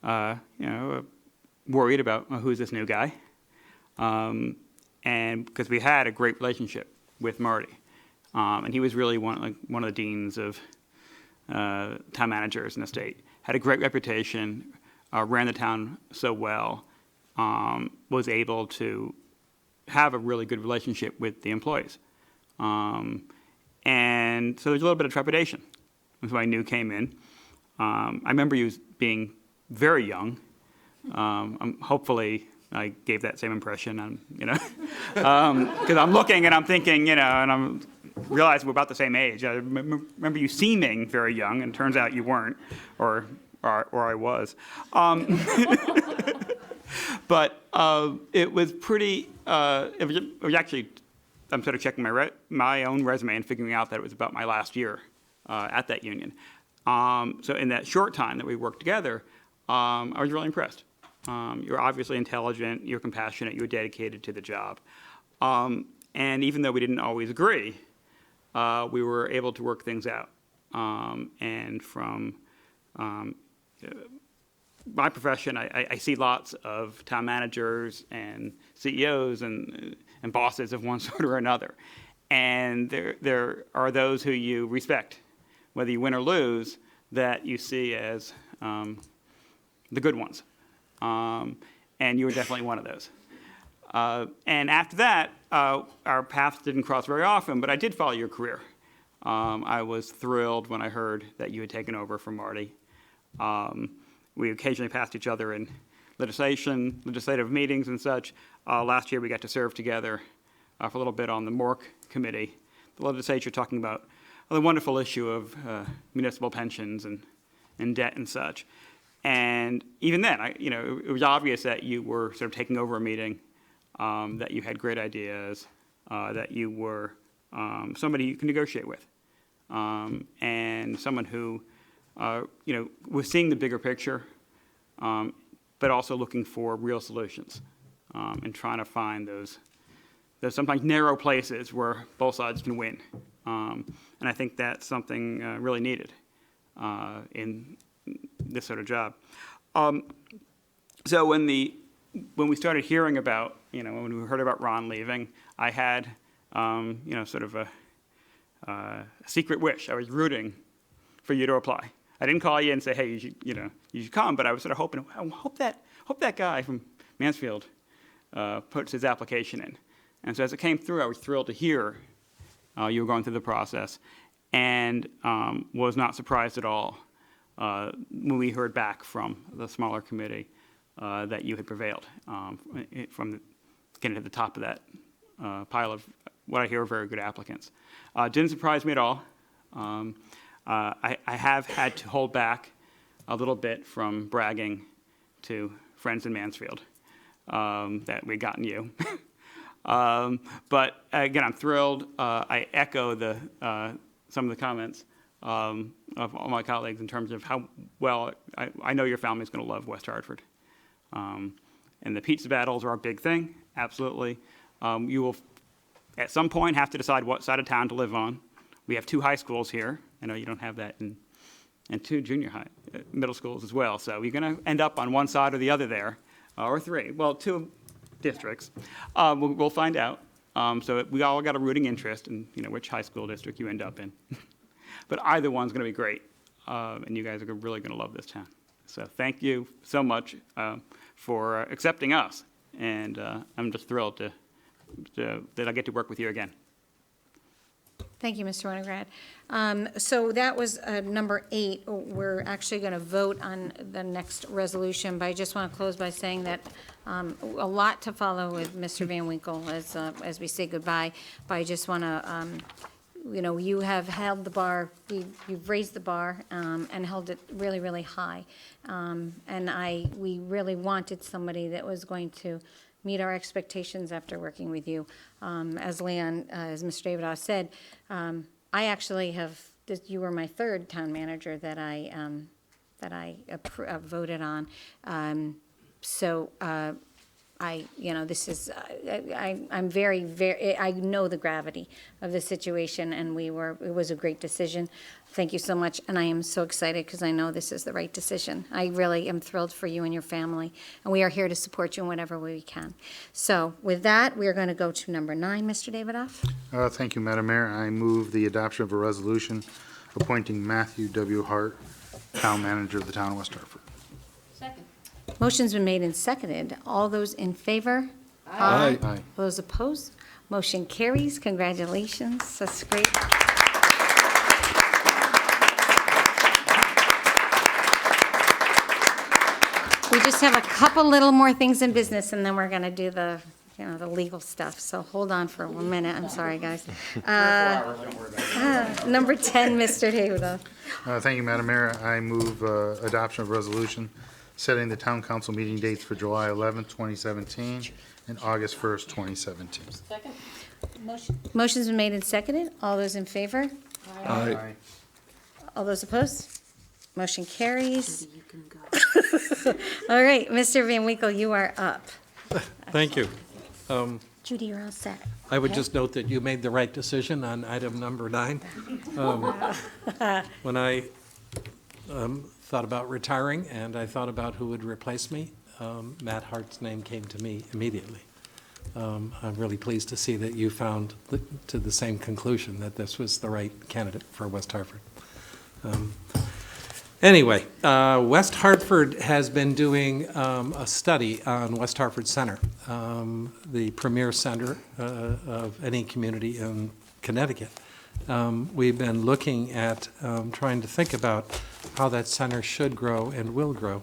worried about who's this new guy, and because we had a great relationship with Marty, and he was really one of the deans of town managers in the state. Had a great reputation, ran the town so well, was able to have a really good relationship with the employees. And so there's a little bit of trepidation. That's what I knew came in. I remember you being very young. Hopefully I gave that same impression, because I'm looking and I'm thinking, and I'm realizing we're about the same age. I remember you seeming very young, and it turns out you weren't, or I was. But it was pretty, it was actually, I'm sort of checking my own resume and figuring out that it was about my last year at that union. So in that short time that we worked together, I was really impressed. You're obviously intelligent, you're compassionate, you're dedicated to the job. And even though we didn't always agree, we were able to work things out. And from my profession, I see lots of town managers and CEOs and bosses of one sort or another. And there are those who you respect, whether you win or lose, that you see as the good ones. And you were definitely one of those. And after that, our paths didn't cross very often, but I did follow your career. I was thrilled when I heard that you had taken over from Marty. We occasionally passed each other in legislative meetings and such. Last year we got to serve together for a little bit on the MORC committee, the legislature talking about the wonderful issue of municipal pensions and debt and such. And even then, it was obvious that you were sort of taking over a meeting, that you had great ideas, that you were somebody you can negotiate with, and someone who was seeing the bigger picture, but also looking for real solutions, and trying to find those sometimes narrow places where both sides can win. And I think that's something really needed in this sort of job. So when we started hearing about, when we heard about Ron leaving, I had, sort of a secret wish. I was rooting for you to apply. I didn't call you and say, hey, you should come, but I was sort of hoping, hope that guy from Mansfield puts his application in. And so as it came through, I was thrilled to hear you were going through the process, and was not surprised at all when we heard back from the smaller committee that you had prevailed from getting to the top of that pile of what I hear are very good applicants. Didn't surprise me at all. I have had to hold back a little bit from bragging to friends in Mansfield that we'd gotten you. But again, I'm thrilled. I echo some of the comments of all my colleagues in terms of how well I know your family's going to love West Hartford. And the pizza battles are a big thing, absolutely. You will, at some point, have to decide what side of town to live on. We have 2 high schools here. I know you don't have that in 2 junior high, middle schools as well. So you're going to end up on one side or the other there, or 3. Well, 2 districts. We'll find out. So we all got a rooting interest in, which high school district you end up in. But either one's going to be great, and you guys are really going to love this town. So thank you so much for accepting us, and I'm just thrilled that I get to work with you again. Thank you, Mr. Winograd. So that was number 8. We're actually going to vote on the next resolution, but I just want to close by saying that a lot to follow with Mr. Van Winkle as we say goodbye. But I just want to, you have held the bar, you've raised the bar and held it really, really high. And we really wanted somebody that was going to meet our expectations after working with you. As Leon, as Mr. Davidoff said, I actually you were my 3rd town manager that I voted on. This is, I'm very, very, I know the gravity of the situation, and it was a great decision. Thank you so much, and I am so excited because I know this is the right decision. I really am thrilled for you and your family, and we are here to support you in whatever way we can. So with that, we are going to go to number 9, Mr. Davidoff. Thank you, Madam Mayor. I move the adoption of a resolution appointing Matthew W. Hart, Town Manager of the Town of West Hartford. Second. Motion's been made and seconded. All those in favor? Aye. Aye. Those opposed? Motion carries. Congratulations. That's great. We just have a couple little more things in business, and then we're going to do the legal stuff. So hold on for 1 minute. I'm sorry, guys. Number 10, Mr. Davidoff. Thank you, Madam Mayor. I move adoption of resolution setting the town council meeting dates for July 11th, 2017, and August 1st, 2017. Second. Motion's been made and seconded. All those in favor? Aye. All those opposed? Motion carries. All right, Mr. Van Winkle, you are up. Thank you. Judy, you're all set. I would just note that you made the right decision on item number 9. When I thought about retiring and I thought about who would replace me, Matt Hart's name came to me immediately. I'm really pleased to see that you found to the same conclusion, that this was the right candidate for West Hartford. Anyway, West Hartford has been doing a study on West Hartford Center, the premier center of any community in Connecticut. We've been looking at trying to think about how that center should grow and will grow,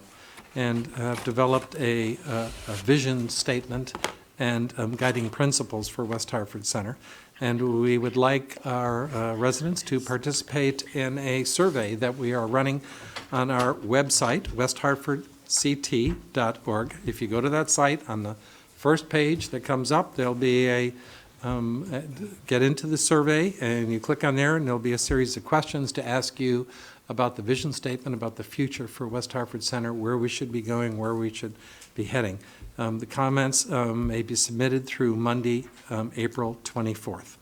and have developed a vision statement and guiding principles for West Hartford Center. And we would like our residents to participate in a survey that we are running on our website, westhartfordct.org. If you go to that site, on the first page that comes up, there'll be a get into the survey, and you click on there, and there'll be a series of questions to ask you about the vision statement, about the future for West Hartford Center, where we should be going, where we should be heading. The comments may be submitted through Monday, April 24th.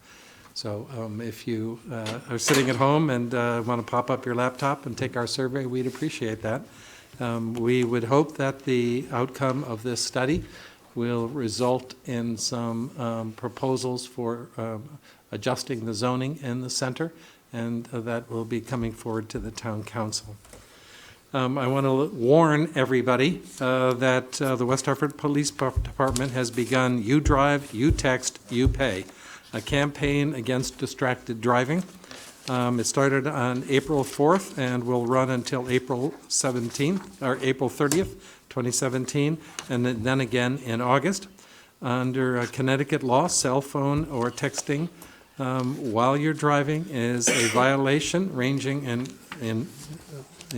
So if you are sitting at home and want to pop up your laptop and take our survey, we'd appreciate that. We would hope that the outcome of this study will result in some proposals for adjusting the zoning in the center, and that will be coming forward to the town council. I want to warn everybody that the West Hartford Police Department has begun You Drive, You Text, You Pay, a campaign against distracted driving. It started on April 4th and will run until April 17th, or April 30th, 2017, and then again in August. Under Connecticut law, cell phone or texting while you're driving is a violation ranging in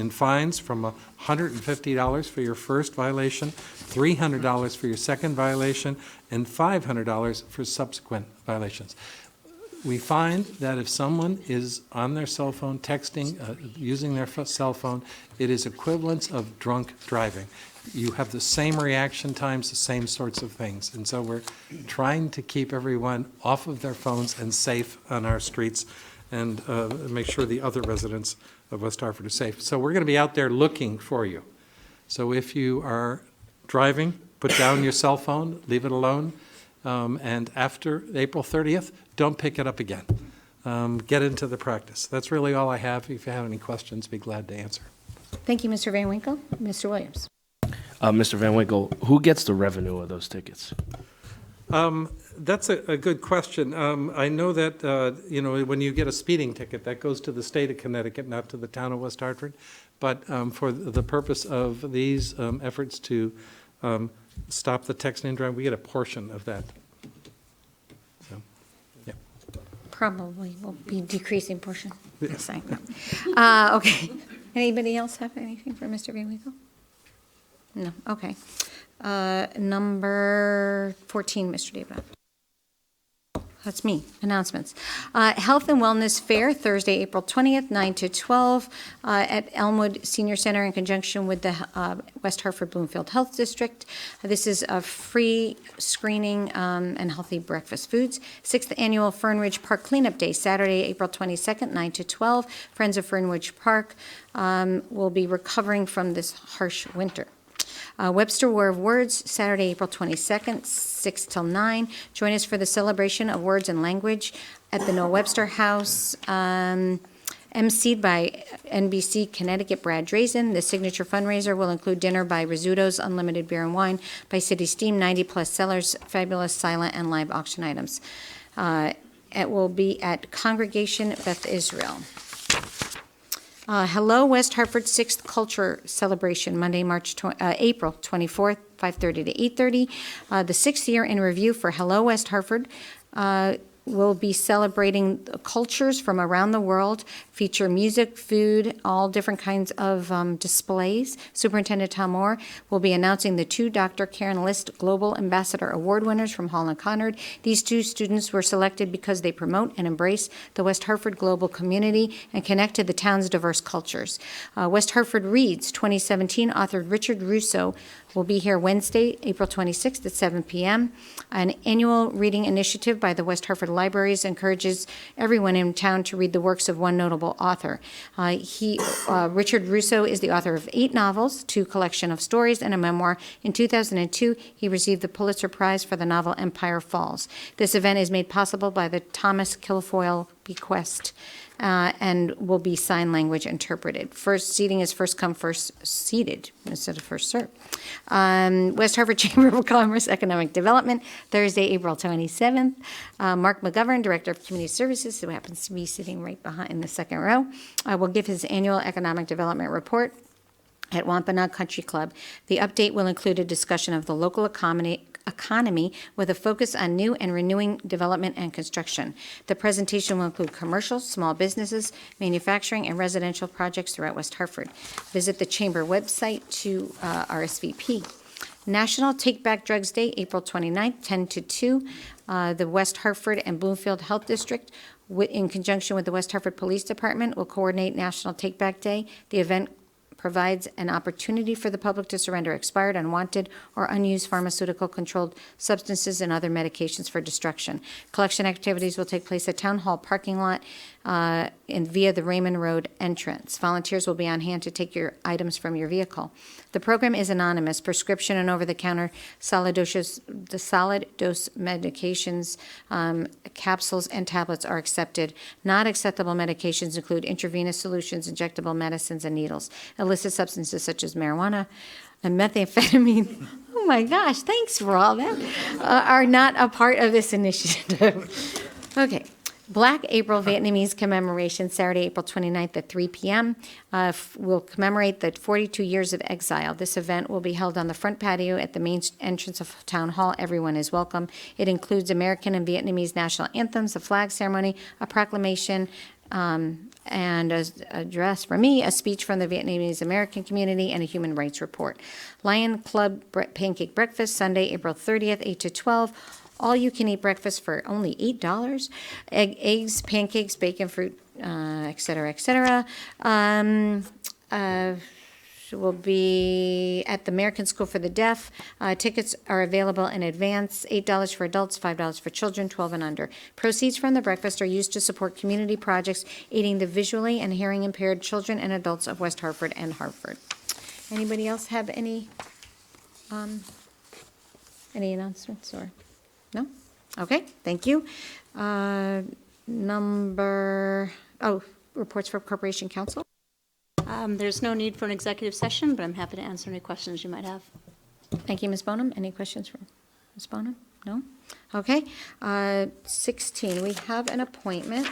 fines from $150 for your first violation, $300 for your second violation, and $500 for subsequent violations. We find that if someone is on their cell phone texting, using their cell phone, it is equivalence of drunk driving. You have the same reaction times, the same sorts of things. And so we're trying to keep everyone off of their phones and safe on our streets, and make sure the other residents of West Hartford are safe. So we're going to be out there looking for you. So if you are driving put down your cell phone, leave it alone, and after April 30th, don't pick it up again. Get into the practice. That's really all I have. If you have any questions, be glad to answer. Thank you, Mr. Van Winkle. Mr. Williams. Mr. Van Winkle, who gets the revenue of those tickets? That's a good question. I know that, when you get a speeding ticket, that goes to the state of Connecticut, not to the town of West Hartford. But for the purpose of these efforts to stop the texting and driving, we get a portion of that. So, yeah. Probably will be decreasing portion. Yeah. Just saying. Okay. Anybody else have anything for Mr. Van Winkle? No, okay. Number 14, Mr. Davidoff. That's me, announcements. Health and Wellness Fair, Thursday, April 20th, 9 to 12, at Elmwood Senior Center in conjunction with the West Hartford Bloomfield Health District. This is a free screening and healthy breakfast foods. 6th Annual Fernridge Park Cleanup Day, Saturday, April 22nd, 9 to 12. Friends of Fernridge Park will be recovering from this harsh winter. Webster War of Words, Saturday, April 22nd, 6 till 9. Join us for the celebration of words and language at the Noah Webster House, emceed by NBC Connecticut Brad Drazen. The signature fundraiser will include dinner by Rizzuto's, unlimited beer and wine by City Steam, 90-plus sellers, fabulous silent and live auction items. It will be at Congregation Beth Israel. Hello West Hartford 6th Culture Celebration, Monday, April 24th, 5:30 to 8:30. The 6th year in review for Hello West Hartford will be celebrating cultures from around the world, feature music, food, all different kinds of displays. Superintendent Tom Moore will be announcing the 2 Dr. Karen List Global Ambassador Award winners from Hall and Conard. These 2 students were selected because they promote and embrace the West Hartford global community and connect to the town's diverse cultures. West Hartford Reads 2017 author Richard Russo will be here Wednesday, April 26th at 7 p.m. An annual reading initiative by the West Hartford Libraries encourages everyone in town to read the works of one notable author. Richard Russo is the author of 8 novels, 2 collection of stories, and a memoir. In 2002, he received the Pulitzer Prize for the novel Empire Falls. This event is made possible by the Thomas Kilfoyle Bequest. And will be sign language interpreted. First seating is first come, first seated instead of first served. West Hartford Chamber of Commerce Economic Development, Thursday, April 27th. Mark McGovern, Director of Community Services, who happens to be sitting right behind in the second row, will give his annual economic development report at Wampanoag Country Club. The update will include a discussion of the local economy with a focus on new and renewing development and construction. The presentation will include commercial, small businesses, manufacturing, and residential projects throughout West Hartford. Visit the Chamber website to RSVP. National Take Back Drugs Day, April 29th, 10 to 2. The West Hartford and Bloomfield Health District, in conjunction with the West Hartford Police Department, will coordinate National Take Back Day. The event provides an opportunity for the public to surrender expired, unwanted, or unused pharmaceutical-controlled substances and other medications for destruction. Collection activities will take place at Town Hall parking lot and via the Raymond Road entrance. Volunteers will be on hand to take your items from your vehicle. The program is anonymous. Prescription and over-the-counter solid dose medications, capsules, and tablets are accepted. Not acceptable medications include intravenous solutions, injectable medicines, and needles. Illicit substances such as marijuana and methamphetamine, oh my gosh, thanks for all that, are not a part of this initiative. Okay. Black April Vietnamese commemoration, Saturday, April 29th at 3 p.m. Will commemorate the 42 years of exile. This event will be held on the front patio at the main entrance of Town Hall. Everyone is welcome. It includes American and Vietnamese national anthems, a flag ceremony, a proclamation, and an address from me, a speech from the Vietnamese American community, and a human rights report. Lion Club Pancake Breakfast, Sunday, April 30th, 8 to 12. All-you-can-eat breakfast for only $8. Eggs, pancakes, bacon, fruit, et cetera, et cetera. Will be at the American School for the Deaf. Tickets are available in advance, $8 for adults, $5 for children, 12 and under. Proceeds from the breakfast are used to support community projects aiding the visually and hearing impaired children and adults of West Hartford and Hartford. Anybody else have any Any announcements or, no? Okay, thank you. Reports for Corporation Council. There's no need for an executive session, but I'm happy to answer any questions you might have. Thank you, Ms. Bonham. Any questions for Ms. Bonham? No? Okay. 16, we have an appointment.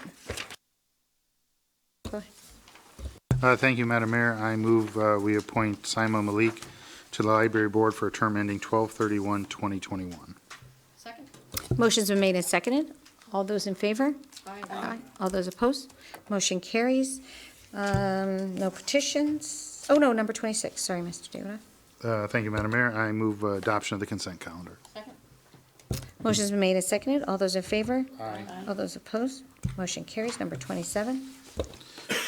Go ahead. Thank you, Madam Mayor. I move we appoint Simon Malik to the Library Board for a term ending 12/31/2021. Second. Motion's been made and seconded. All those in favor? Aye. All those opposed? Motion carries. No petitions. Oh, no, number 26. Sorry, Mr. Davidoff. Thank you, Madam Mayor. I move adoption of the consent calendar. Motion's been made and seconded. All those in favor? Aye. All those opposed? Motion carries. Number 27.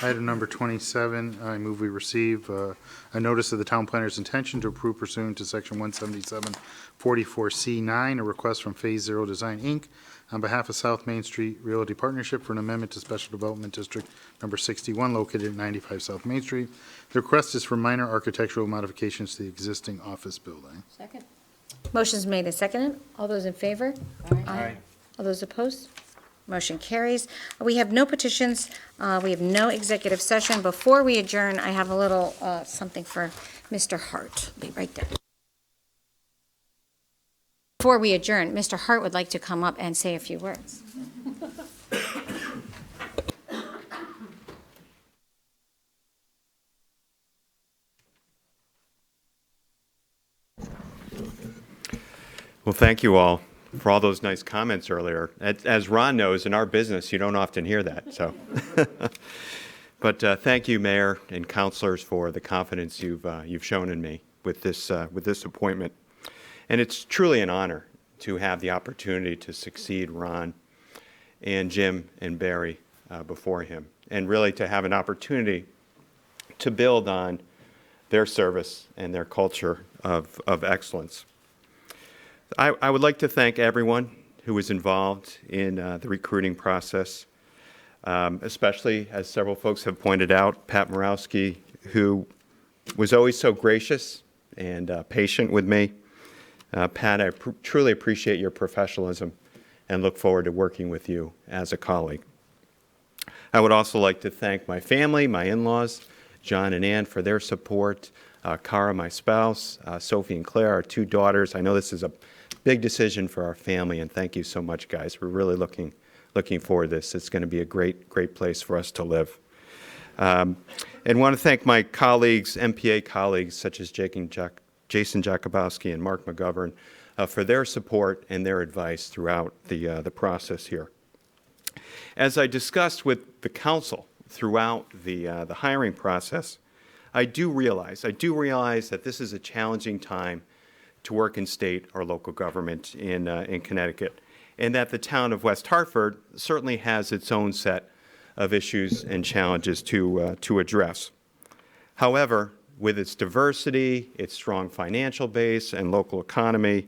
Item number 27, I move we receive a notice of the town planner's intention to approve pursuant to section 177-44C9, a request from Phase Zero Design, Inc., on behalf of South Main Street Realty Partnership for an amendment to Special Development District Number 61, located at 95 South Main Street. The request is for minor architectural modifications to the existing office building. Second. Motion's made and seconded. All those in favor? Aye. All those opposed? Motion carries. We have no petitions. We have no executive session. Before we adjourn, I have a little something for Mr. Hart. Be right there. Before we adjourn, Mr. Hart would like to come up and say a few words. Well, thank you all for all those nice comments earlier. As Ron knows, in our business, you don't often hear that. So, but thank you, Mayor and councilors, for the confidence you've shown in me with this appointment. And it's truly an honor to have the opportunity to succeed Ron and Jim and Barry before him, and really to have an opportunity to build on their service and their culture of excellence. I would like to thank everyone who was involved in the recruiting process, especially, as several folks have pointed out, Pat Morawski, who was always so gracious and patient with me. Pat, I truly appreciate your professionalism and look forward to working with you as a colleague. I would also like to thank my family, my in-laws, John and Ann, for their support, Cara, my spouse, Sophie and Claire, our two daughters. I know this is a big decision for our family, and thank you so much, guys. We're really looking forward to this. It's going to be a great place for us to live. And want to thank my colleagues, MPA colleagues, such as Jason Jakubowski and Mark McGovern, for their support and their advice throughout the process here. As I discussed with the council throughout the hiring process, I do realize that this is a challenging time to work in state or local government in Connecticut, and that the town of West Hartford certainly has its own set of issues and challenges to address. However, with its diversity, its strong financial base and local economy,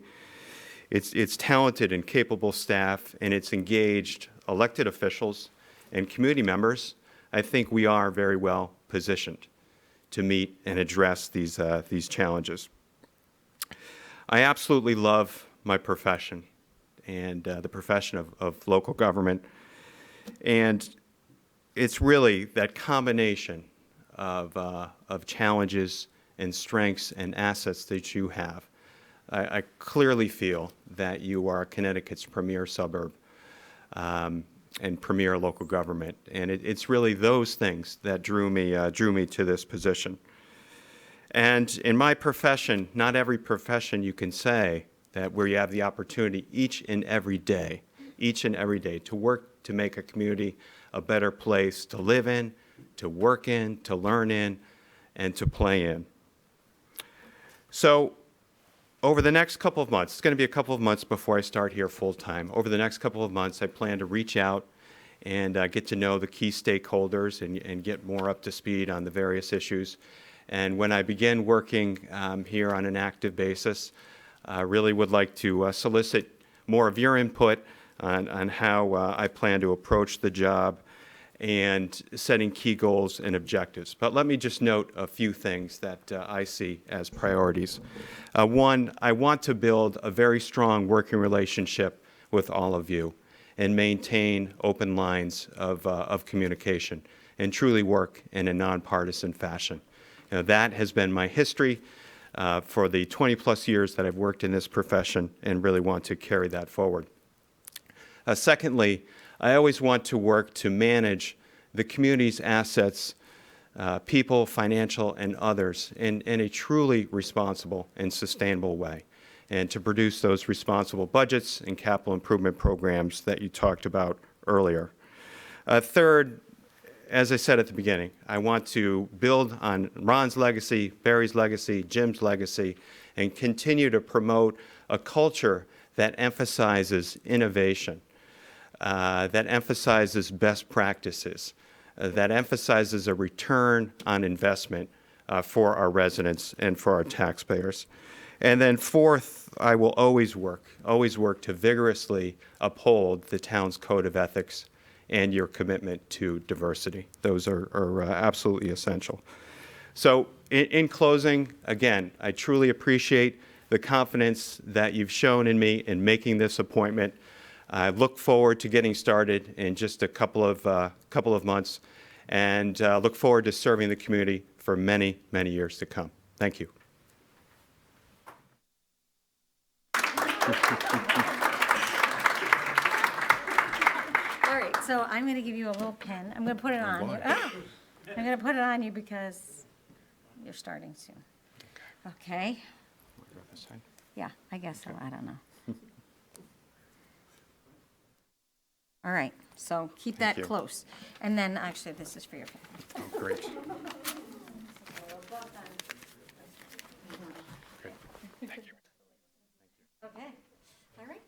its talented and capable staff, and its engaged elected officials and community members, I think we are very well positioned to meet and address these challenges. I absolutely love my profession and the profession of local government, and it's really that combination of challenges and strengths and assets that you have. I clearly feel that you are Connecticut's premier suburb and premier local government, and it's really those things that drew me to this position. And in my profession, not every profession you can say that where you have the opportunity each and every day to work to make a community a better place to live in, to work in, to learn in, and to play in. So over the next couple of months, it's going to be a couple of months before I start here full-time. Over the next couple of months, I plan to reach out and get to know the key stakeholders and get more up to speed on the various issues. And when I begin working here on an active basis, I really would like to solicit more of your input on how I plan to approach the job and setting key goals and objectives. But let me just note a few things that I see as priorities. One, I want to build a very strong working relationship with all of you and maintain open lines of communication and truly work in a nonpartisan fashion. You know, that has been my history for the 20-plus years that I've worked in this profession, and really want to carry that forward. Secondly, I always want to work to manage the community's assets, people, financial, and others in a truly responsible and sustainable way, and to produce those responsible budgets and capital improvement programs that you talked about earlier. Third, as I said at the beginning, I want to build on Ron's legacy, Barry's legacy, Jim's legacy, and continue to promote a culture that emphasizes innovation, that emphasizes best practices, that emphasizes a return on investment for our residents and for our taxpayers. And then fourth, I will always work to vigorously uphold the town's code of ethics and your commitment to diversity. Those are absolutely essential. So in closing, again, I truly appreciate the confidence that you've shown in me in making this appointment. I look forward to getting started in just a couple of months, and look forward to serving the community for many, many years to come. Thank you. All right, so I'm going to give you a little pen. I'm going to put it on you. Oh, I'm going to put it on you because you're starting soon. Okay? Yeah, I guess so. I don't know. All right, so keep that you. close. And then, actually, this is for your pen. Oh, great. Great. Thank you. Okay, all right.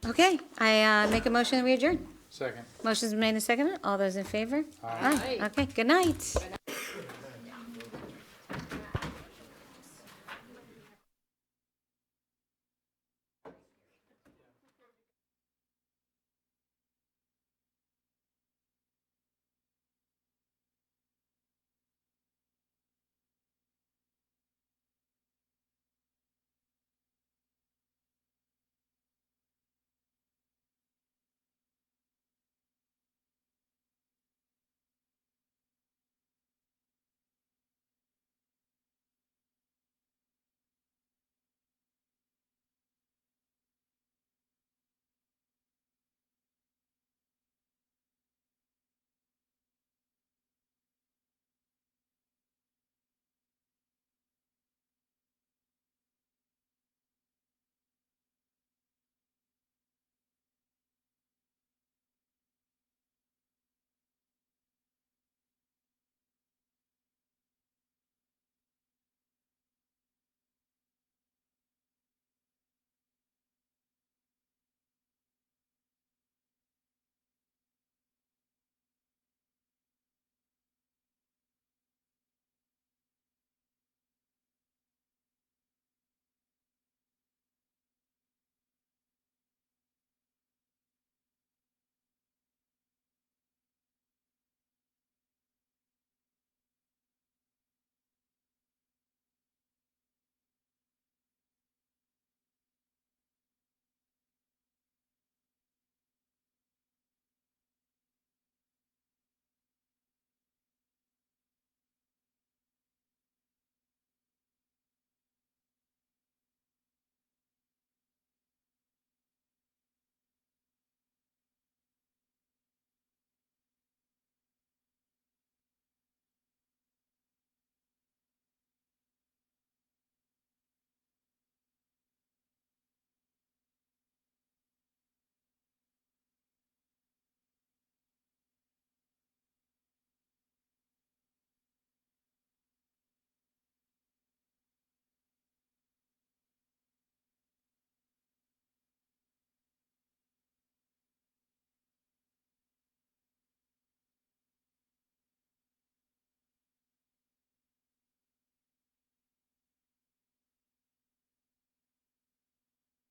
Okay, I make a motion that we adjourn. Second. Motion's been made and seconded. All those in favor? Aye. Okay, good night.